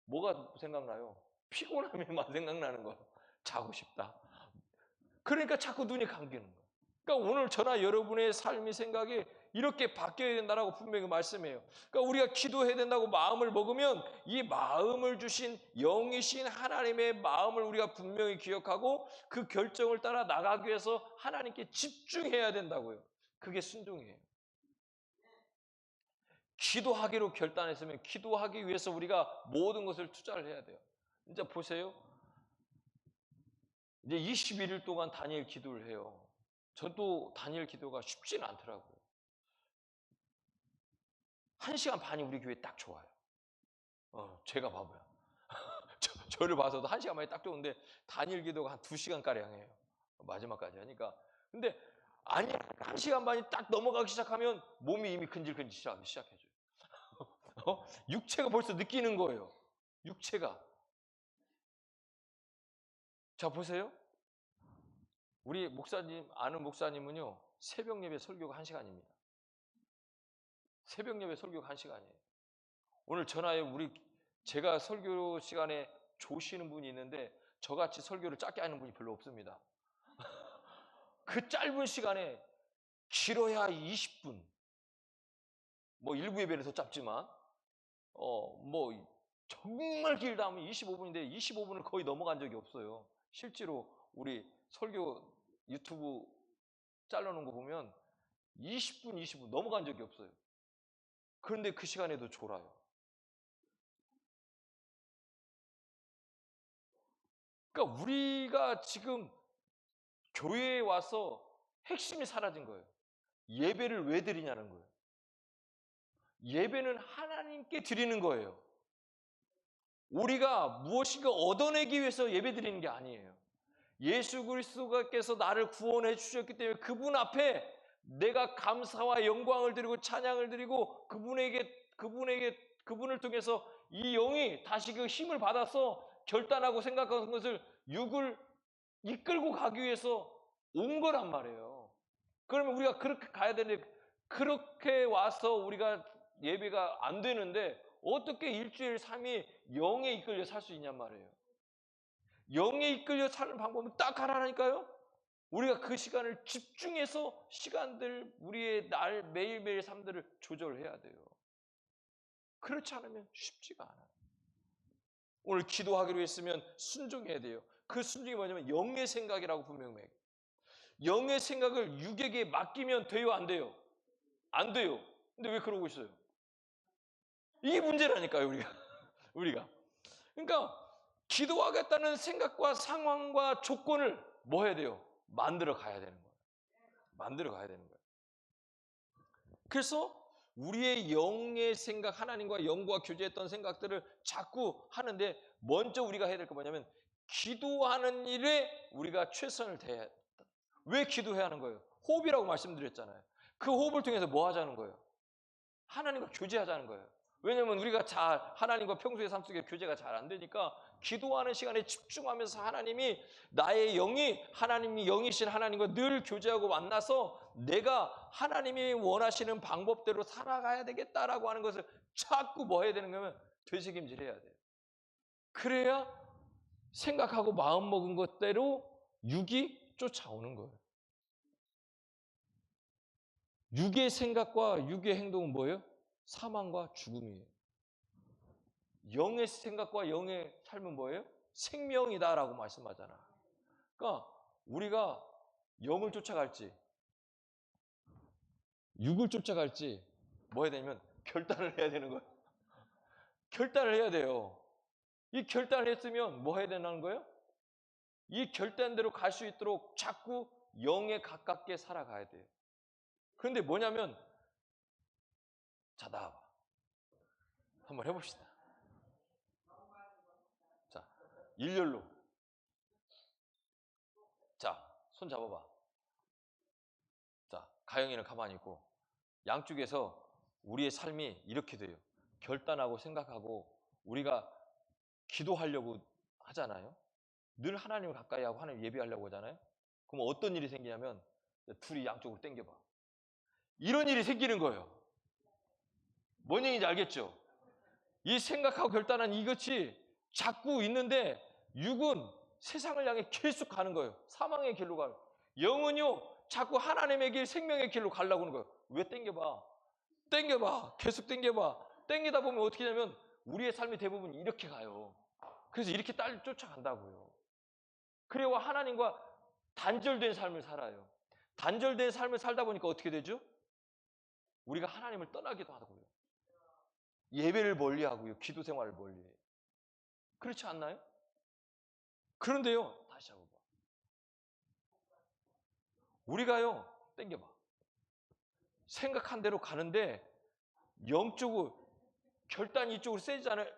뭐가 생각나요? 피곤함이만 생각나는 거예요. 자고 싶다. 그러니까 자꾸 눈이 감기는 거예요. 그러니까 오늘 저나 여러분의 삶의 생각이 이렇게 바뀌어야 된다라고 분명히 말씀해요. 그러니까 우리가 기도해야 된다고 마음을 먹으면 이 마음을 주신 영이신 하나님의 마음을 우리가 분명히 기억하고 그 결정을 따라 나가기 위해서 하나님께 집중해야 된다고요. 그게 순종이에요. 기도하기로 결단했으면 기도하기 위해서 우리가 모든 것을 투자를 해야 돼요. 이제 보세요. 이제 21일 동안 다니엘 기도를 해요. 저도 다니엘 기도가 쉽지는 않더라고요. 1시간 반이 우리 교회 딱 좋아요. 제가 바보야. 저를 봐서도 1시간 반이 딱 좋은데 다니엘 기도가 한 2시간가량 해요. 마지막까지 하니까. 근데 아니 1시간 반이 딱 넘어가기 시작하면 몸이 이미 근질근질 시작해져요. 육체가 벌써 느끼는 거예요. 육체가. 자 보세요. 우리 목사님 아는 목사님은요. 새벽 예배 설교가 1시간입니다. 새벽 예배 설교가 1시간이에요. 오늘 전화에 제가 설교 시간에 조시는 분이 있는데 저같이 설교를 짧게 하는 분이 별로 없습니다. 그 짧은 시간에 길어야 20분. 뭐 일부 예배는 더 짧지만 뭐 정말 길다 하면 25분인데 25분을 거의 넘어간 적이 없어요. 실제로 우리 설교 유튜브 잘라놓은 거 보면 20분 넘어간 적이 없어요. 그런데 그 시간에도 졸아요. 그러니까 우리가 지금 교회에 와서 핵심이 사라진 거예요. 예배를 왜 드리냐는 거예요. 예배는 하나님께 드리는 거예요. 우리가 무엇인가 얻어내기 위해서 예배드리는 게 아니에요. 예수 그리스도께서 나를 구원해 주셨기 때문에 그분 앞에 내가 감사와 영광을 드리고 찬양을 드리고 그분을 통해서 이 영이 다시 그 힘을 받아서 결단하고 생각하는 것을 육을 이끌고 가기 위해서 온 거란 말이에요. 그러면 우리가 그렇게 가야 되는데 그렇게 와서 우리가 예배가 안 되는데 어떻게 일주일 3일 영에 이끌려 살 수 있냔 말이에요. 영에 이끌려 사는 방법은 딱 하나라니까요. 우리가 그 시간을 집중해서 시간들 우리의 날 매일매일 삶들을 조절해야 돼요. 그렇지 않으면 쉽지가 않아요. 오늘 기도하기로 했으면 순종해야 돼요. 그 순종이 뭐냐면 영의 생각이라고 분명히 영의 생각을 육에게 맡기면 돼요, 안 돼요? 안 돼요. 근데 왜 그러고 있어요? 이게 문제라니까요, 우리가. 그러니까 기도하겠다는 생각과 상황과 조건을 뭐 해야 돼요? 만들어 가야 되는 거예요. 만들어 가야 되는 거예요. 그래서 우리의 영의 생각, 하나님과 영과 교제했던 생각들을 자꾸 하는데 먼저 우리가 해야 될 거 뭐냐면 기도하는 일에 우리가 최선을 다해야 돼. 왜 기도해야 하는 거예요? 호흡이라고 말씀드렸잖아요. 그 호흡을 통해서 뭐 하자는 거예요? 하나님과 교제하자는 거예요. 왜냐하면 우리가 하나님과 평소의 삶 속에 교제가 잘 안 되니까 기도하는 시간에 집중하면서 하나님이 나의 영이 하나님이 영이신 하나님과 늘 교제하고 만나서 내가 하나님이 원하시는 방법대로 살아가야 되겠다라고 하는 것을 자꾸 뭐 해야 되는 거면 되새김질 해야 돼요. 그래야 생각하고 마음먹은 것대로 육이 쫓아오는 거예요. 육의 생각과 육의 행동은 뭐예요? 사망과 죽음이에요. 영의 생각과 영의 삶은 뭐예요? 생명이다라고 말씀하잖아. 그러니까 우리가 영을 쫓아갈지 육을 쫓아갈지 뭐 해야 되냐면 결단을 해야 되는 거예요. 결단을 해야 돼요. 이 결단을 했으면 뭐 해야 되는 거예요? 이 결단대로 갈 수 있도록 자꾸 영에 가깝게 살아가야 돼요. 그런데 뭐냐면 자, 나와봐. 한번 해봅시다. 자, 일렬로. 자, 손 잡아봐. 자, 가영이는 가만히 있고 양쪽에서 우리의 삶이 이렇게 돼요. 결단하고 생각하고 우리가 기도하려고 하잖아요. 늘 하나님을 가까이 하고 하나님 예배하려고 하잖아요. 그럼 어떤 일이 생기냐면 둘이 양쪽으로 당겨봐. 이런 일이 생기는 거예요. 뭔 얘기인지 알겠죠? 이 생각하고 결단한 이것이 자꾸 있는데 육은 세상을 향해 계속 가는 거예요. 사망의 길로 가요. 영은요 자꾸 하나님의 길, 생명의 길로 가려고 하는 거예요. 왜 당겨봐? 당겨봐. 계속 당겨봐. 당기다 보면 어떻게 되냐면 우리의 삶이 대부분 이렇게 가요. 그래서 이렇게 쫓아간다고요. 그리고 하나님과 단절된 삶을 살아요. 단절된 삶을 살다 보니까 어떻게 되죠? 우리가 하나님을 떠나기도 하고요. 예배를 멀리하고요. 기도 생활을 멀리해요. 그렇지 않나요? 그런데요. 다시 잡아봐. 우리가요. 당겨봐. 생각한 대로 가는데 영적으로 결단이 이쪽으로 세지 않아요?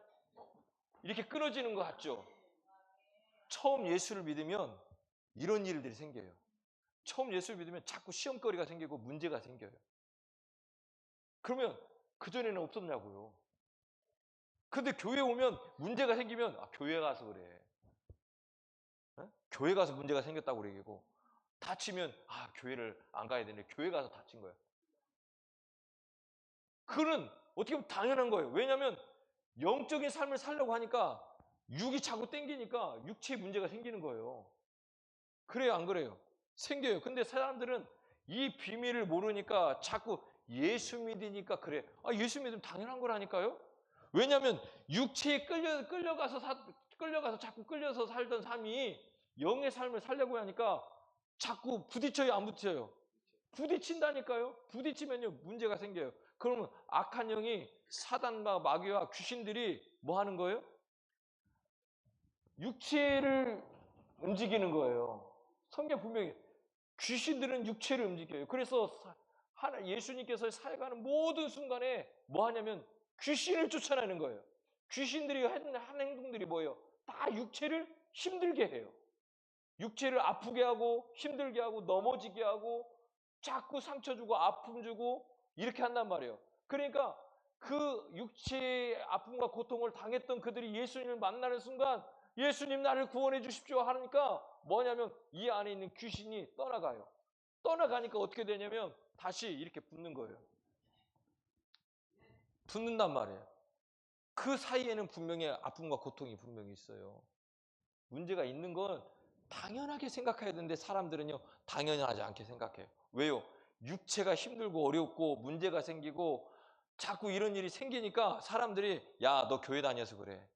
이렇게 끊어지는 것 같죠? 처음 예수를 믿으면 이런 일들이 생겨요. 처음 예수를 믿으면 자꾸 시험거리가 생기고 문제가 생겨요. 그러면 그전에는 없었냐고요. 근데 교회 오면 문제가 생기면 교회 가서 그래. 교회 가서 문제가 생겼다고 그러고 다치면 교회를 안 가야 되는데 교회 가서 다친 거야. 그는 어떻게 보면 당연한 거예요. 왜냐하면 영적인 삶을 살려고 하니까 육이 자꾸 땡기니까 육체에 문제가 생기는 거예요. 그래요, 안 그래요? 생겨요. 근데 사람들은 이 비밀을 모르니까 자꾸 예수 믿으니까 그래. 예수 믿으면 당연한 거라니까요. 왜냐하면 육체에 끌려가서 자꾸 끌려서 살던 삶이 영의 삶을 살려고 하니까 자꾸 부딪혀요, 안 부딪혀요? 부딪힌다니까요. 부딪히면요 문제가 생겨요. 그러면 악한 영이 사단과 마귀와 귀신들이 뭐 하는 거예요? 육체를 움직이는 거예요. 성경 분명히 귀신들은 육체를 움직여요. 그래서 예수님께서 살아가는 모든 순간에 뭐 하냐면 귀신을 쫓아내는 거예요. 귀신들이 한 행동들이 뭐예요? 다 육체를 힘들게 해요. 육체를 아프게 하고 힘들게 하고 넘어지게 하고 자꾸 상처 주고 아픔 주고 이렇게 한단 말이에요. 그러니까 그 육체의 아픔과 고통을 당했던 그들이 예수님을 만나는 순간 예수님 나를 구원해 주십시오 하니까 뭐냐면 이 안에 있는 귀신이 떠나가요. 떠나가니까 어떻게 되냐면 다시 이렇게 붙는 거예요. 붙는단 말이에요. 그 사이에는 분명히 아픔과 고통이 분명히 있어요. 문제가 있는 건 당연하게 생각해야 되는데 사람들은요 당연하지 않게 생각해요. 왜요? 육체가 힘들고 어렵고 문제가 생기고 자꾸 이런 일이 생기니까 사람들이 야, 너 교회 다녀서 그래.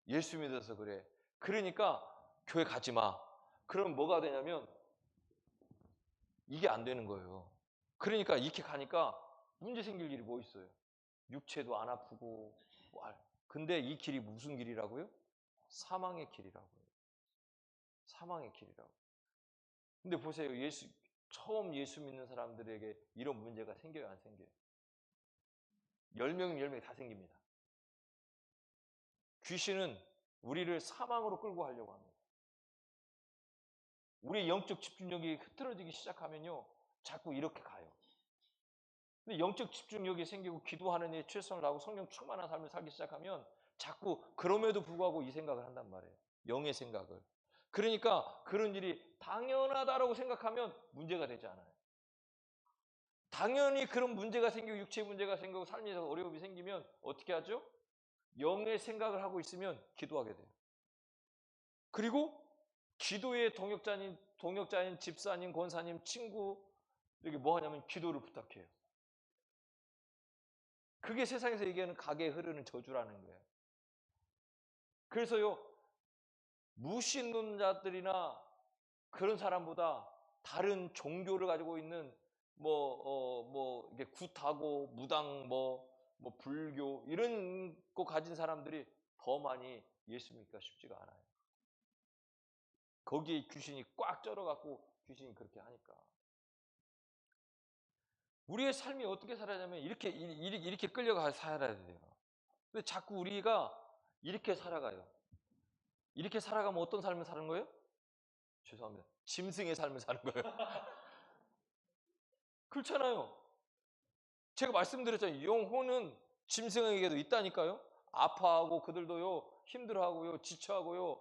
예수 믿어서 그래. 그러니까 교회 가지 마. 그럼 뭐가 되냐면 이게 안 되는 거예요. 그러니까 이렇게 가니까 문제 생길 일이 뭐 있어요? 육체도 안 아프고 근데 이 길이 무슨 길이라고요? 사망의 길이라고요. 사망의 길이라고. 근데 보세요. 처음 예수 믿는 사람들에게 이런 문제가 생겨요, 안 생겨요? 10명, 10명이 다 생깁니다. 귀신은 우리를 사망으로 끌고 가려고 합니다. 우리의 영적 집중력이 흐트러지기 시작하면요, 자꾸 이렇게 가요. 근데 영적 집중력이 생기고 기도하는 데 최선을 다하고 성령 충만한 삶을 살기 시작하면 자꾸 그럼에도 불구하고 이 생각을 한단 말이에요. 영의 생각을. 그러니까 그런 일이 당연하다라고 생각하면 문제가 되지 않아요. 당연히 그런 문제가 생기고 육체의 문제가 생기고 삶에서 어려움이 생기면 어떻게 하죠? 영의 생각을 하고 있으면 기도하게 돼요. 그리고 기도의 동역자인 집사님, 권사님, 친구 이렇게 뭐 하냐면 기도를 부탁해요. 그게 세상에서 얘기하는 가게에 흐르는 저주라는 거예요. 그래서요, 무신론자들이나 그런 사람보다 다른 종교를 가지고 있는 이게 굿하고 무당 불교 이런 거 가진 사람들이 더 많이 예수 믿기가 쉽지가 않아요. 거기에 귀신이 꽉 쩔어갖고 귀신이 그렇게 하니까. 우리의 삶이 어떻게 살아야냐면 이렇게 끌려가 살아야 돼요. 근데 자꾸 우리가 이렇게 살아가요. 이렇게 살아가면 어떤 삶을 사는 거예요? 죄송합니다. 짐승의 삶을 사는 거예요. 그렇잖아요. 제가 말씀드렸잖아요. 영혼은 짐승에게도 있다니까요. 아파하고 그들도요 힘들어하고요 지쳐하고요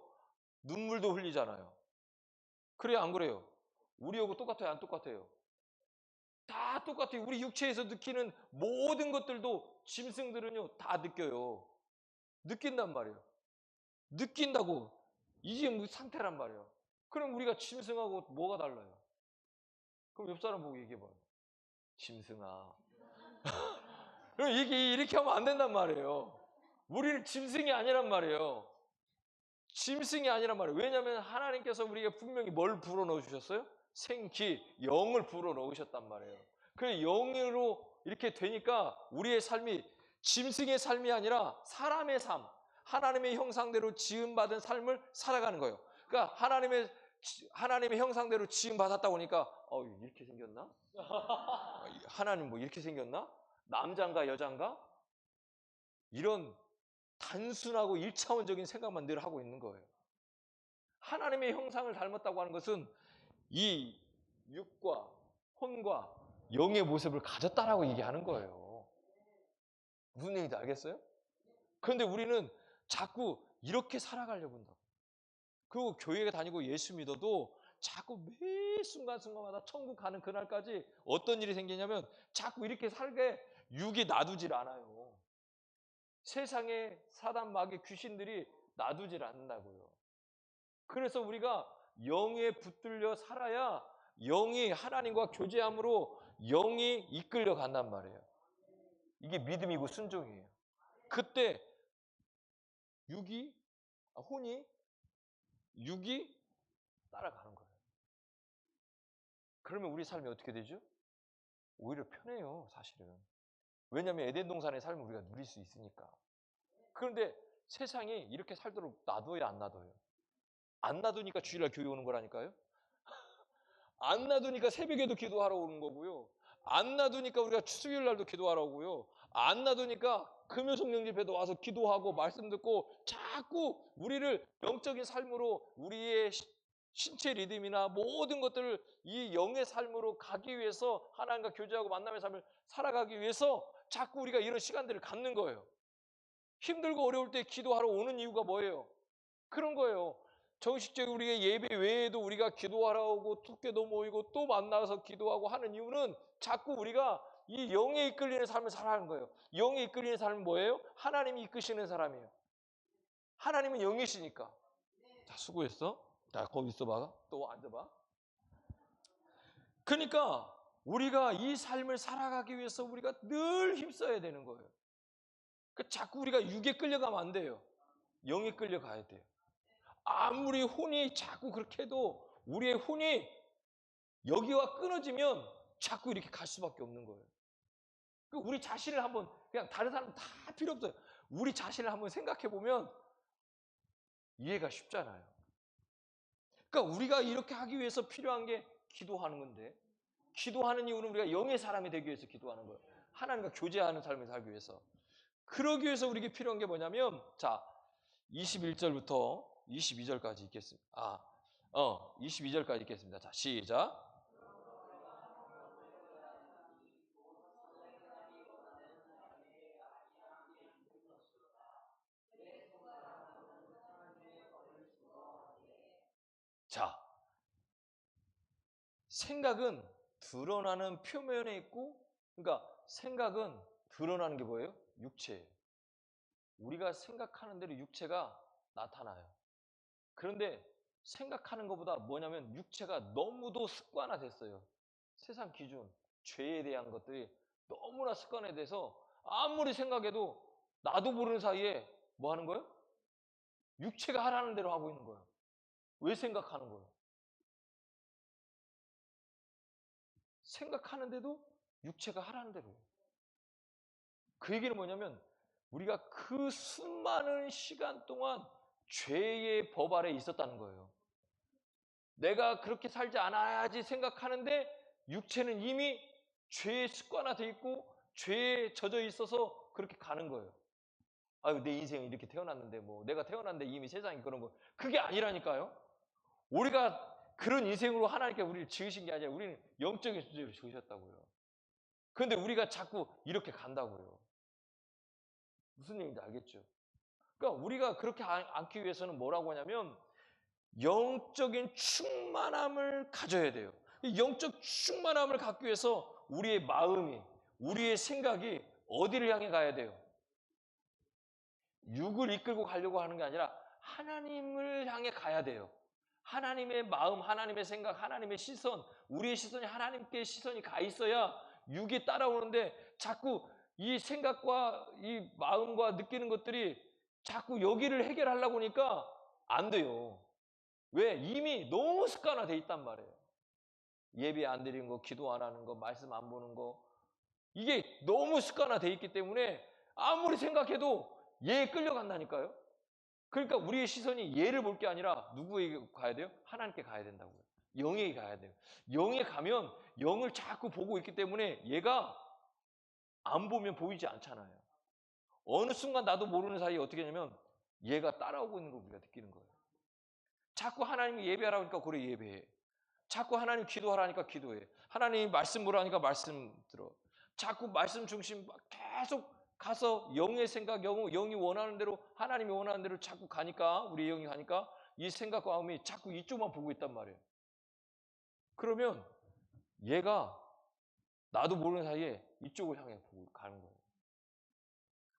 눈물도 흘리잖아요. 그래요 안 그래요? 우리하고 똑같아요 안 똑같아요? 다 똑같아요. 우리 육체에서 느끼는 모든 것들도 짐승들은요 다 느껴요. 느낀단 말이에요. 느낀다고 이게 무슨 상태란 말이에요. 그럼 우리가 짐승하고 뭐가 달라요? 그럼 옆 사람 보고 얘기해봐요. 짐승아. 그럼 이렇게 하면 안 된단 말이에요. 우리는 짐승이 아니란 말이에요. 짐승이 아니란 말이에요. 왜냐하면 하나님께서 우리에게 분명히 뭘 불어넣어 주셨어요? 생기, 영을 불어넣으셨단 말이에요. 그 영으로 이렇게 되니까 우리의 삶이 짐승의 삶이 아니라 사람의 삶, 하나님의 형상대로 지음받은 삶을 살아가는 거예요. 그러니까 하나님의 형상대로 지음받았다고 하니까 이렇게 생겼나? 하나님 뭐 이렇게 생겼나? 남자인가 여자인가? 이런 단순하고 1차원적인 생각만 늘 하고 있는 거예요. 하나님의 형상을 닮았다고 하는 것은 이 육과 혼과 영의 모습을 가졌다라고 얘기하는 거예요. 무슨 얘기인지 알겠어요? 그런데 우리는 자꾸 이렇게 살아가려고 한다고. 그리고 교회에 다니고 예수 믿어도 자꾸 매 순간순간마다 천국 가는 그날까지 어떤 일이 생기냐면 자꾸 이렇게 살게 육이 놔두질 않아요. 세상에 사단 마귀 귀신들이 놔두질 않는다고요. 그래서 우리가 영에 붙들려 살아야 영이 하나님과 교제함으로 영이 이끌려 간단 말이에요. 이게 믿음이고 순종이에요. 그때 혼이 육이 따라가는 거예요. 그러면 우리 삶이 어떻게 되죠? 오히려 편해요, 사실은. 왜냐하면 에덴 동산의 삶을 우리가 누릴 수 있으니까. 그런데 세상이 이렇게 살도록 놔둬야 안 놔둬요? 안 놔두니까 주일날 교회 오는 거라니까요. 안 놔두니까 새벽에도 기도하러 오는 거고요. 안 놔두니까 우리가 수요일 날도 기도하라고요. 안 놔두니까 금요 성령 집회도 와서 기도하고 말씀 듣고 자꾸 우리를 영적인 삶으로 우리의 신체 리듬이나 모든 것들을 이 영의 삶으로 가기 위해서 하나님과 교제하고 만남의 삶을 살아가기 위해서 자꾸 우리가 이런 시간들을 갖는 거예요. 힘들고 어려울 때 기도하러 오는 이유가 뭐예요? 그런 거예요. 정식적인 우리의 예배 외에도 우리가 기도하러 오고 토끼도 모이고 또 만나서 기도하고 하는 이유는 자꾸 우리가 이 영에 이끌리는 삶을 살아가는 거예요. 영에 이끌리는 삶은 뭐예요? 하나님이 이끄시는 사람이에요. 하나님은 영이시니까. 자, 수고했어. 자, 거기 있어봐. 또 앉아봐. 그러니까 우리가 이 삶을 살아가기 위해서 우리가 늘 힘써야 되는 거예요. 자꾸 우리가 육에 끌려가면 안 돼요. 영에 끌려가야 돼요. 아무리 혼이 자꾸 그렇게 해도 우리의 혼이 여기와 끊어지면 자꾸 이렇게 갈 수밖에 없는 거예요. 우리 자신을 한번, 그냥 다른 사람 다 필요 없어요. 우리 자신을 한번 생각해 보면 이해가 쉽잖아요. 그러니까 우리가 이렇게 하기 위해서 필요한 게 기도하는 건데, 기도하는 이유는 우리가 영의 사람이 되기 위해서 기도하는 거예요. 하나님과 교제하는 삶을 살기 위해서. 그러기 위해서 우리에게 필요한 게 뭐냐면, 자, 21절부터 22절까지 읽겠습니다. 22절까지 읽겠습니다. 자, 시작. 자, 생각은 드러나는 표면에 있고, 그러니까 생각은 드러나는 게 뭐예요? 육체예요. 우리가 생각하는 대로 육체가 나타나요. 그런데 생각하는 것보다 뭐냐면 육체가 너무도 습관화됐어요. 세상 기준, 죄에 대한 것들이 너무나 습관화돼서 아무리 생각해도 나도 모르는 사이에 뭐 하는 거예요? 육체가 하라는 대로 하고 있는 거예요. 왜 생각하는 거예요? 생각하는데도 육체가 하라는 대로. 그 얘기는 뭐냐면 우리가 그 수많은 시간 동안 죄의 법 아래 있었다는 거예요. 내가 그렇게 살지 않아야지 생각하는데 육체는 이미 죄의 습관화돼 있고 죄에 젖어 있어서 그렇게 가는 거예요. 아유, 내 인생은 이렇게 태어났는데 뭐 내가 태어났는데 이미 세상이 그런 거. 그게 아니라니까요. 우리가 그런 인생으로 하나님께 우리를 지으신 게 아니라 우리는 영적인 존재로 지으셨다고요. 그런데 우리가 자꾸 이렇게 간다고요. 무슨 얘기인지 알겠죠? 그러니까 우리가 그렇게 않기 위해서는 뭐라고 하냐면 영적인 충만함을 가져야 돼요. 이 영적 충만함을 갖기 위해서 우리의 마음이, 우리의 생각이 어디를 향해 가야 돼요? 육을 이끌고 가려고 하는 게 아니라 하나님을 향해 가야 돼요. 하나님의 마음, 하나님의 생각, 하나님의 시선, 우리의 시선이 하나님께 시선이 가 있어야 육이 따라오는데 자꾸 이 생각과 이 마음과 느끼는 것들이 자꾸 여기를 해결하려고 하니까 안 돼요. 왜? 이미 너무 습관화돼 있단 말이에요. 예배 안 드리는 거, 기도 안 하는 거, 말씀 안 보는 거. 이게 너무 습관화돼 있기 때문에 아무리 생각해도 얘에 끌려간다니까요. 그러니까 우리의 시선이 얘를 볼 게 아니라 누구에게 가야 돼요? 하나님께 가야 된다고요. 영에 가야 돼요. 영에 가면 영을 자꾸 보고 있기 때문에 얘가 안 보면 보이지 않잖아요. 어느 순간 나도 모르는 사이에 어떻게 하냐면 얘가 따라오고 있는 걸 우리가 느끼는 거예요. 자꾸 하나님이 예배하라고 하니까 그래 예배해. 자꾸 하나님 기도하라니까 기도해. 하나님 말씀 보라니까 말씀 들어. 자꾸 말씀 중심 계속 가서 영의 생각, 영이 원하는 대로 하나님이 원하는 대로 자꾸 가니까 우리 영이 가니까 이 생각과 마음이 자꾸 이쪽만 보고 있단 말이에요. 그러면 얘가 나도 모르는 사이에 이쪽을 향해 보고 가는 거예요.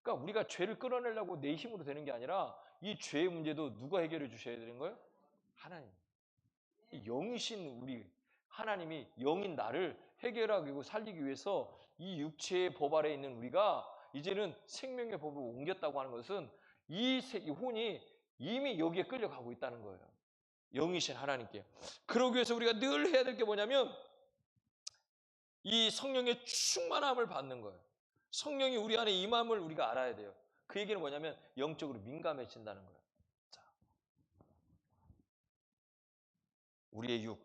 그러니까 우리가 죄를 끌어내려고 내 힘으로 되는 게 아니라 이 죄의 문제도 누가 해결해 주셔야 되는 거예요? 하나님. 영이신 우리 하나님이 영인 나를 해결하고 살리기 위해서 이 육체의 법 아래 있는 우리가 이제는 생명의 법을 옮겼다고 하는 것은 이 혼이 이미 여기에 끌려가고 있다는 거예요. 영이신 하나님께. 그러기 위해서 우리가 늘 해야 될 게 뭐냐면 이 성령의 충만함을 받는 거예요. 성령이 우리 안에 임함을 우리가 알아야 돼요. 그 얘기는 뭐냐면 영적으로 민감해진다는 거예요. 자, 우리의 육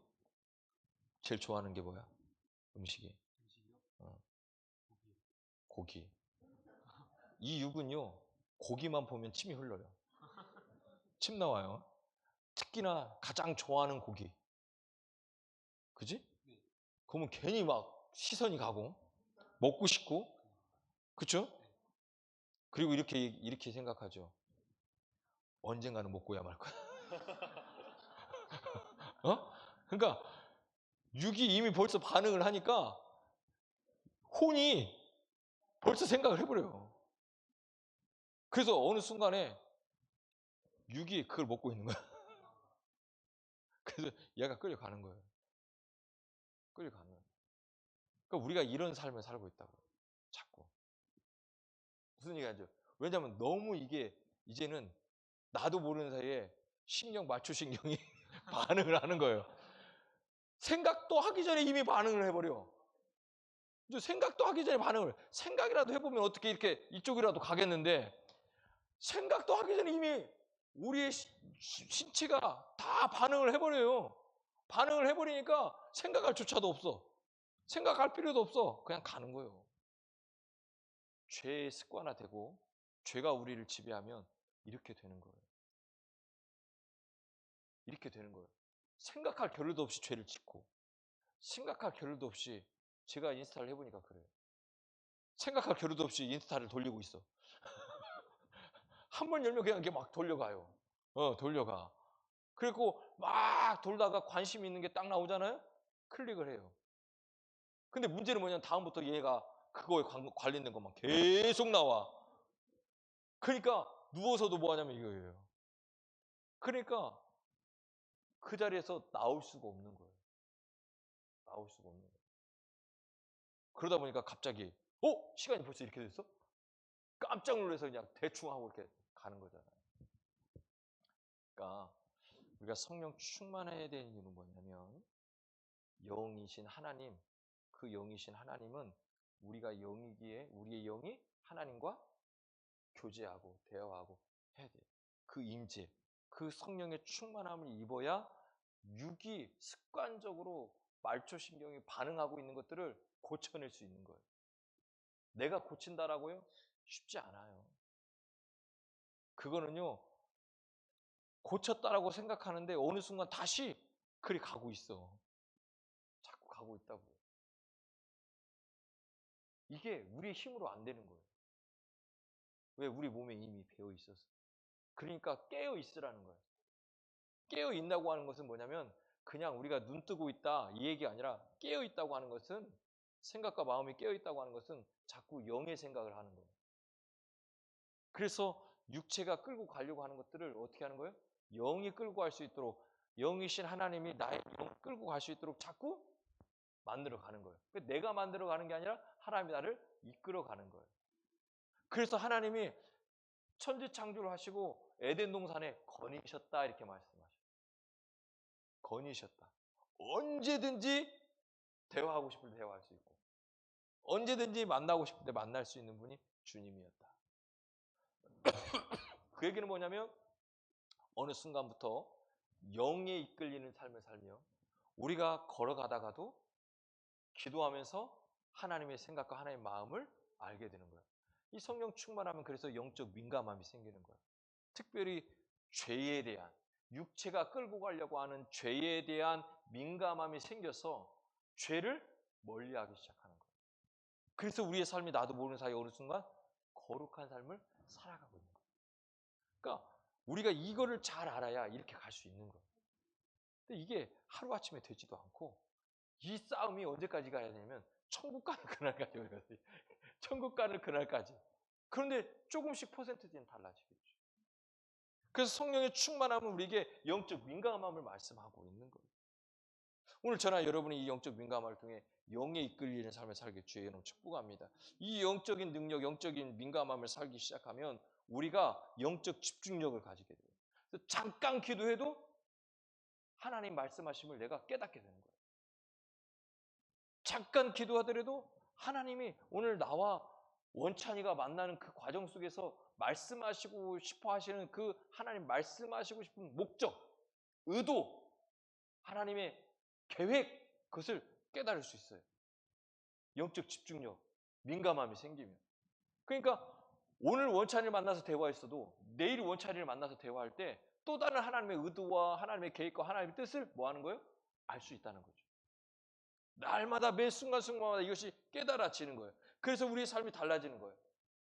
제일 좋아하는 게 뭐야? 음식이. 고기. 이 육은요, 고기만 보면 침이 흘러요. 침 나와요. 특히나 가장 좋아하는 고기. 그지? 그러면 괜히 막 시선이 가고, 먹고 싶고, 그쵸? 그리고 이렇게 생각하죠. 언젠가는 먹고야 말 거야. 어? 그러니까, 육이 이미 벌써 반응을 하니까, 혼이 벌써 생각을 해버려요. 그래서 어느 순간에 육이 그걸 먹고 있는 거야. 그래서 얘가 끌려가는 거예요. 끌려가는 거예요. 그러니까 우리가 이런 삶을 살고 있다고요. 자꾸. 무슨 얘기하죠? 왜냐하면 너무 이게 이제는 나도 모르는 사이에 맞추신경이 반응을 하는 거예요. 생각도 하기 전에 이미 반응을 해버려. 이제 생각도 하기 전에 생각이라도 해보면 어떻게 이렇게 이쪽이라도 가겠는데, 생각도 하기 전에 이미 우리의 신체가 다 반응을 해버려요. 반응을 해버리니까 생각할 조차도 없어. 생각할 필요도 없어. 그냥 가는 거예요. 죄의 습관화되고 죄가 우리를 지배하면 이렇게 되는 거예요. 이렇게 되는 거예요. 생각할 겨를도 없이 죄를 짓고, 생각할 겨를도 없이, 제가 인스타를 해보니까 그래요. 생각할 겨를도 없이 인스타를 돌리고 있어. 한 번 열면 그냥 이렇게 막 돌려가요. 돌려가. 그리고 막 돌다가 관심 있는 게 딱 나오잖아요? 클릭을 해요. 근데 문제는 뭐냐면 다음부터 얘가 그거에 관련된 것만 계속 나와. 그러니까 누워서도 뭐 하냐면 이거예요. 그러니까 그 자리에서 나올 수가 없는 거예요. 나올 수가 없는 거예요. 그러다 보니까 갑자기 시간이 벌써 이렇게 됐어? 깜짝 놀라서 그냥 대충 하고 이렇게 가는 거잖아요. 그러니까 우리가 성령 충만해야 되는 이유는 뭐냐면, 영이신 하나님, 그 영이신 하나님은 우리가 영이기에 우리의 영이 하나님과 교제하고 대화하고 해야 돼요. 그 임재, 그 성령의 충만함을 입어야 육이 습관적으로 말초신경이 반응하고 있는 것들을 고쳐낼 수 있는 거예요. 내가 고친다라고요? 쉽지 않아요. 그거는요, 고쳤다라고 생각하는데 어느 순간 다시 그리 가고 있어. 자꾸 가고 있다고. 이게 우리의 힘으로 안 되는 거예요. 왜? 우리 몸에 이미 배어 있어서. 그러니까 깨어 있으라는 거예요. 깨어 있다고 하는 것은 뭐냐면, 그냥 우리가 눈 뜨고 있다 이 얘기가 아니라, 깨어 있다고 하는 것은, 생각과 마음이 깨어 있다고 하는 것은 자꾸 영의 생각을 하는 거예요. 그래서 육체가 끌고 가려고 하는 것들을 어떻게 하는 거예요? 영이 끌고 갈 수 있도록, 영이신 하나님이 나의 영 끌고 갈 수 있도록 자꾸 만들어 가는 거예요. 내가 만들어 가는 게 아니라 하나님이 나를 이끌어 가는 거예요. 그래서 하나님이 천지 창조를 하시고 에덴 동산에 거니셨다 이렇게 말씀하셔요. 거니셨다. 언제든지 대화하고 싶을 때 대화할 수 있고, 언제든지 만나고 싶을 때 만날 수 있는 분이 주님이었다. 그 얘기는 뭐냐면, 어느 순간부터 영에 이끌리는 삶을 살며 우리가 걸어가다가도 기도하면서 하나님의 생각과 하나님의 마음을 알게 되는 거예요. 이 성령 충만하면 그래서 영적 민감함이 생기는 거예요. 특별히 죄에 대한, 육체가 끌고 가려고 하는 죄에 대한 민감함이 생겨서 죄를 멀리하기 시작하는 거예요. 그래서 우리의 삶이 나도 모르는 사이에 어느 순간 거룩한 삶을 살아가고 있는 거예요. 그러니까 우리가 이거를 잘 알아야 이렇게 갈 수 있는 거예요. 근데 이게 하루아침에 되지도 않고, 이 싸움이 언제까지 가야 되냐면 천국 가는 그날까지 가요. 천국 가는 그날까지. 그런데 조금씩 퍼센트지는 달라지겠죠. 그래서 성령의 충만함은 우리에게 영적 민감함을 말씀하고 있는 거예요. 오늘 저나 여러분이 이 영적 민감함을 통해 영에 이끌리는 삶을 살게 주의 이름으로 축복합니다. 이 영적인 능력, 영적인 민감함을 살기 시작하면 우리가 영적 집중력을 가지게 돼요. 그래서 잠깐 기도해도 하나님 말씀하심을 내가 깨닫게 되는 거예요. 잠깐 기도하더라도 하나님이 오늘 나와 원찬이가 만나는 그 과정 속에서 말씀하시고 싶어 하시는 그 하나님 말씀하시고 싶은 목적, 의도, 하나님의 계획, 그것을 깨달을 수 있어요. 영적 집중력, 민감함이 생기면. 그러니까 오늘 원찬이를 만나서 대화했어도 내일 원찬이를 만나서 대화할 때 또 다른 하나님의 의도와 하나님의 계획과 하나님의 뜻을 뭐 하는 거예요? 알 수 있다는 거죠. 날마다 매 순간순간마다 이것이 깨달아지는 거예요. 그래서 우리의 삶이 달라지는 거예요.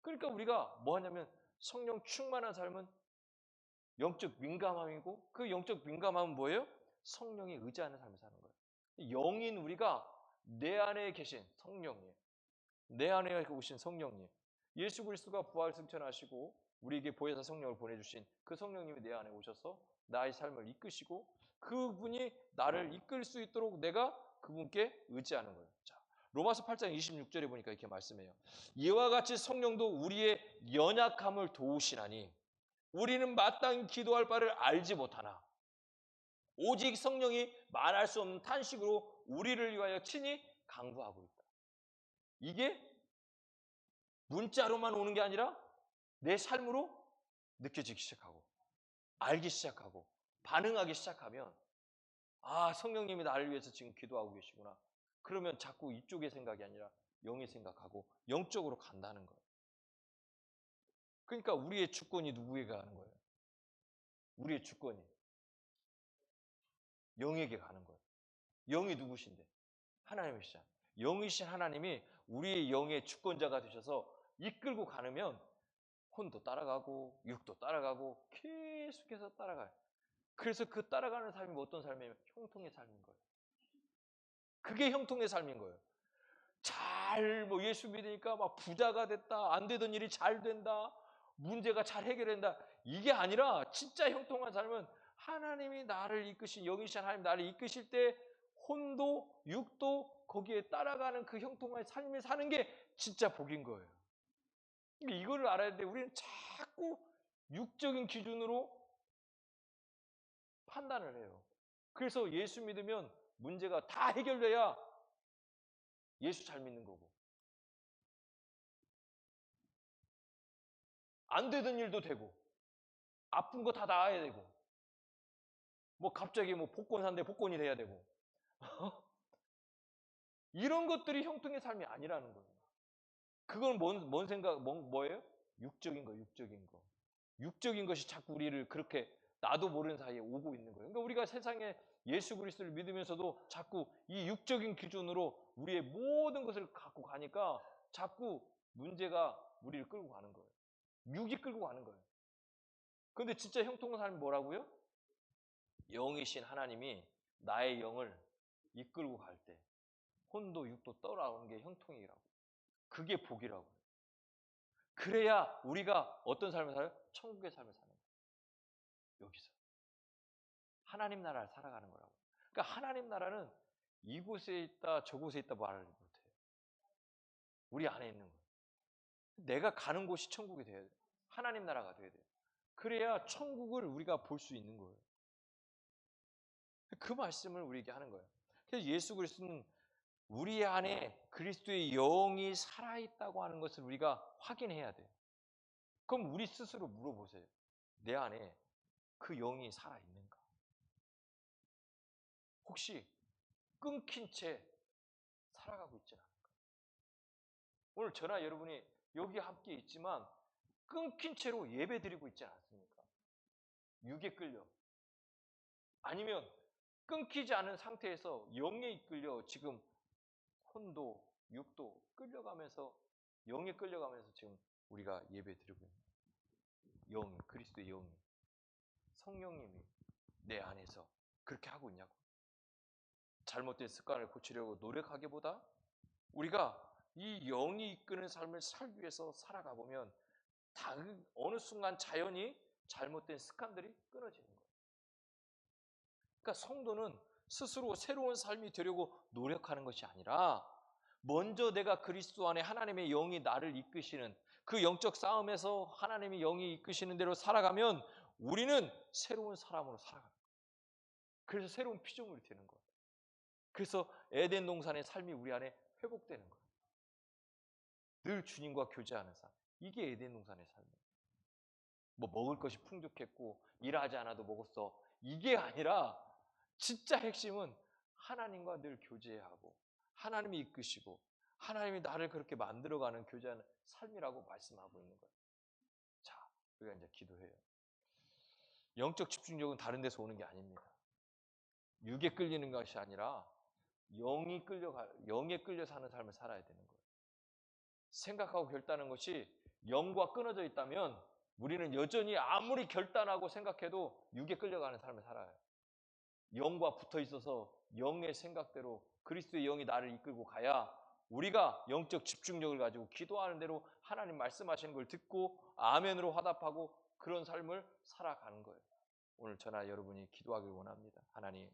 그러니까 우리가 뭐 하냐면 성령 충만한 삶은 영적 민감함이고 그 영적 민감함은 뭐예요? 성령에 의지하는 삶을 사는 거예요. 영인 우리가 내 안에 계신 성령님, 내 안에 오신 성령님, 예수 그리스도가 부활 승천하시고 우리에게 보혜사 성령을 보내주신 그 성령님이 내 안에 오셔서 나의 삶을 이끄시고 그분이 나를 이끌 수 있도록 내가 그분께 의지하는 거예요. 자, 로마서 8장 26절에 보니까 이렇게 말씀해요. 이와 같이 성령도 우리의 연약함을 도우시나니 우리는 마땅히 기도할 바를 알지 못하나 오직 성령이 말할 수 없는 탄식으로 우리를 위하여 친히 강구하고 있다. 이게 문자로만 오는 게 아니라 내 삶으로 느껴지기 시작하고 알기 시작하고 반응하기 시작하면 아, 성령님이 나를 위해서 지금 기도하고 계시구나. 그러면 자꾸 이쪽의 생각이 아니라 영의 생각하고 영적으로 간다는 거예요. 그러니까 우리의 주권이 누구에게 가는 거예요? 우리의 주권이 영에게 가는 거예요. 영이 누구신데? 하나님이시잖아요. 영이신 하나님이 우리의 영의 주권자가 되셔서 이끌고 가면 혼도 따라가고 육도 따라가고 계속해서 따라가요. 그래서 그 따라가는 삶이 어떤 삶이에요? 형통의 삶인 거예요. 그게 형통의 삶인 거예요. 뭐 예수 믿으니까 막 부자가 됐다. 안 되던 일이 잘 된다. 문제가 잘 해결된다. 이게 아니라 진짜 형통한 삶은 하나님이 나를 이끄신 영이신 하나님 나를 이끄실 때 혼도 육도 거기에 따라가는 그 형통한 삶을 사는 게 진짜 복인 거예요. 이거를 알아야 돼. 우리는 자꾸 육적인 기준으로 판단을 해요. 그래서 예수 믿으면 문제가 다 해결돼야 예수 잘 믿는 거고 안 되던 일도 되고 아픈 거 다 나아야 되고 뭐 갑자기 뭐 복권 산대 복권이 돼야 되고 이런 것들이 형통의 삶이 아니라는 거예요. 그건 뭔 생각 뭐예요? 육적인 거 육적인 거 육적인 것이 자꾸 우리를 그렇게 나도 모르는 사이에 오고 있는 거예요. 그러니까 우리가 세상에 예수 그리스도를 믿으면서도 자꾸 이 육적인 기준으로 우리의 모든 것을 갖고 가니까 자꾸 문제가 우리를 끌고 가는 거예요. 육이 끌고 가는 거예요. 그런데 진짜 형통한 삶이 뭐라고요? 영이신 하나님이 나의 영을 이끌고 갈 때 혼도 육도 떠나오는 게 형통이라고. 그게 복이라고. 그래야 우리가 어떤 삶을 살아요? 천국의 삶을 사는 거예요. 여기서. 하나님 나라를 살아가는 거라고. 그러니까 하나님 나라는 이곳에 있다 저곳에 있다 말을 못해요. 우리 안에 있는 거예요. 내가 가는 곳이 천국이 돼야 돼요. 하나님 나라가 돼야 돼요. 그래야 천국을 우리가 볼 수 있는 거예요. 그 말씀을 우리에게 하는 거예요. 그래서 예수 그리스도는 우리 안에 그리스도의 영이 살아있다고 하는 것을 우리가 확인해야 돼요. 그럼 우리 스스로 물어보세요. 내 안에 그 영이 살아있는가? 혹시 끊긴 채 살아가고 있지는 않을까? 오늘 저나 여러분이 여기 함께 있지만 끊긴 채로 예배 드리고 있지 않습니까? 육에 끌려. 아니면 끊기지 않은 상태에서 영에 이끌려 지금 혼도, 육도 끌려가면서 영에 끌려가면서 지금 우리가 예배 드리고 있는 영이, 그리스도의 영이, 성령님이 내 안에서 그렇게 하고 있냐고. 잘못된 습관을 고치려고 노력하기보다 우리가 이 영이 이끄는 삶을 살기 위해서 살아가 보면 어느 순간 자연히 잘못된 습관들이 끊어지는 거예요. 그러니까 성도는 스스로 새로운 삶이 되려고 노력하는 것이 아니라 먼저 내가 그리스도 안에 하나님의 영이 나를 이끄시는 그 영적 싸움에서 하나님의 영이 이끄시는 대로 살아가면 우리는 새로운 사람으로 살아가는 거예요. 그래서 새로운 피조물이 되는 거예요. 그래서 에덴 동산의 삶이 우리 안에 회복되는 거예요. 늘 주님과 교제하는 삶. 이게 에덴 동산의 삶이에요. 뭐 먹을 것이 풍족했고 일하지 않아도 먹었어. 이게 아니라 진짜 핵심은 하나님과 늘 교제하고 하나님이 이끄시고 하나님이 나를 그렇게 만들어가는 교제하는 삶이라고 말씀하고 있는 거예요. 자, 우리가 이제 기도해요. 영적 집중력은 다른 데서 오는 게 아닙니다. 육에 끌리는 것이 아니라 영에 끌려 사는 삶을 살아야 되는 거예요. 생각하고 결단하는 것이 영과 끊어져 있다면 우리는 여전히 아무리 결단하고 생각해도 육에 끌려가는 삶을 살아요. 영과 붙어 있어서 영의 생각대로 그리스도의 영이 나를 이끌고 가야 우리가 영적 집중력을 가지고 기도하는 대로 하나님 말씀하시는 걸 듣고 아멘으로 화답하고 그런 삶을 살아가는 거예요. 오늘 저나 여러분이 기도하길 원합니다. 하나님,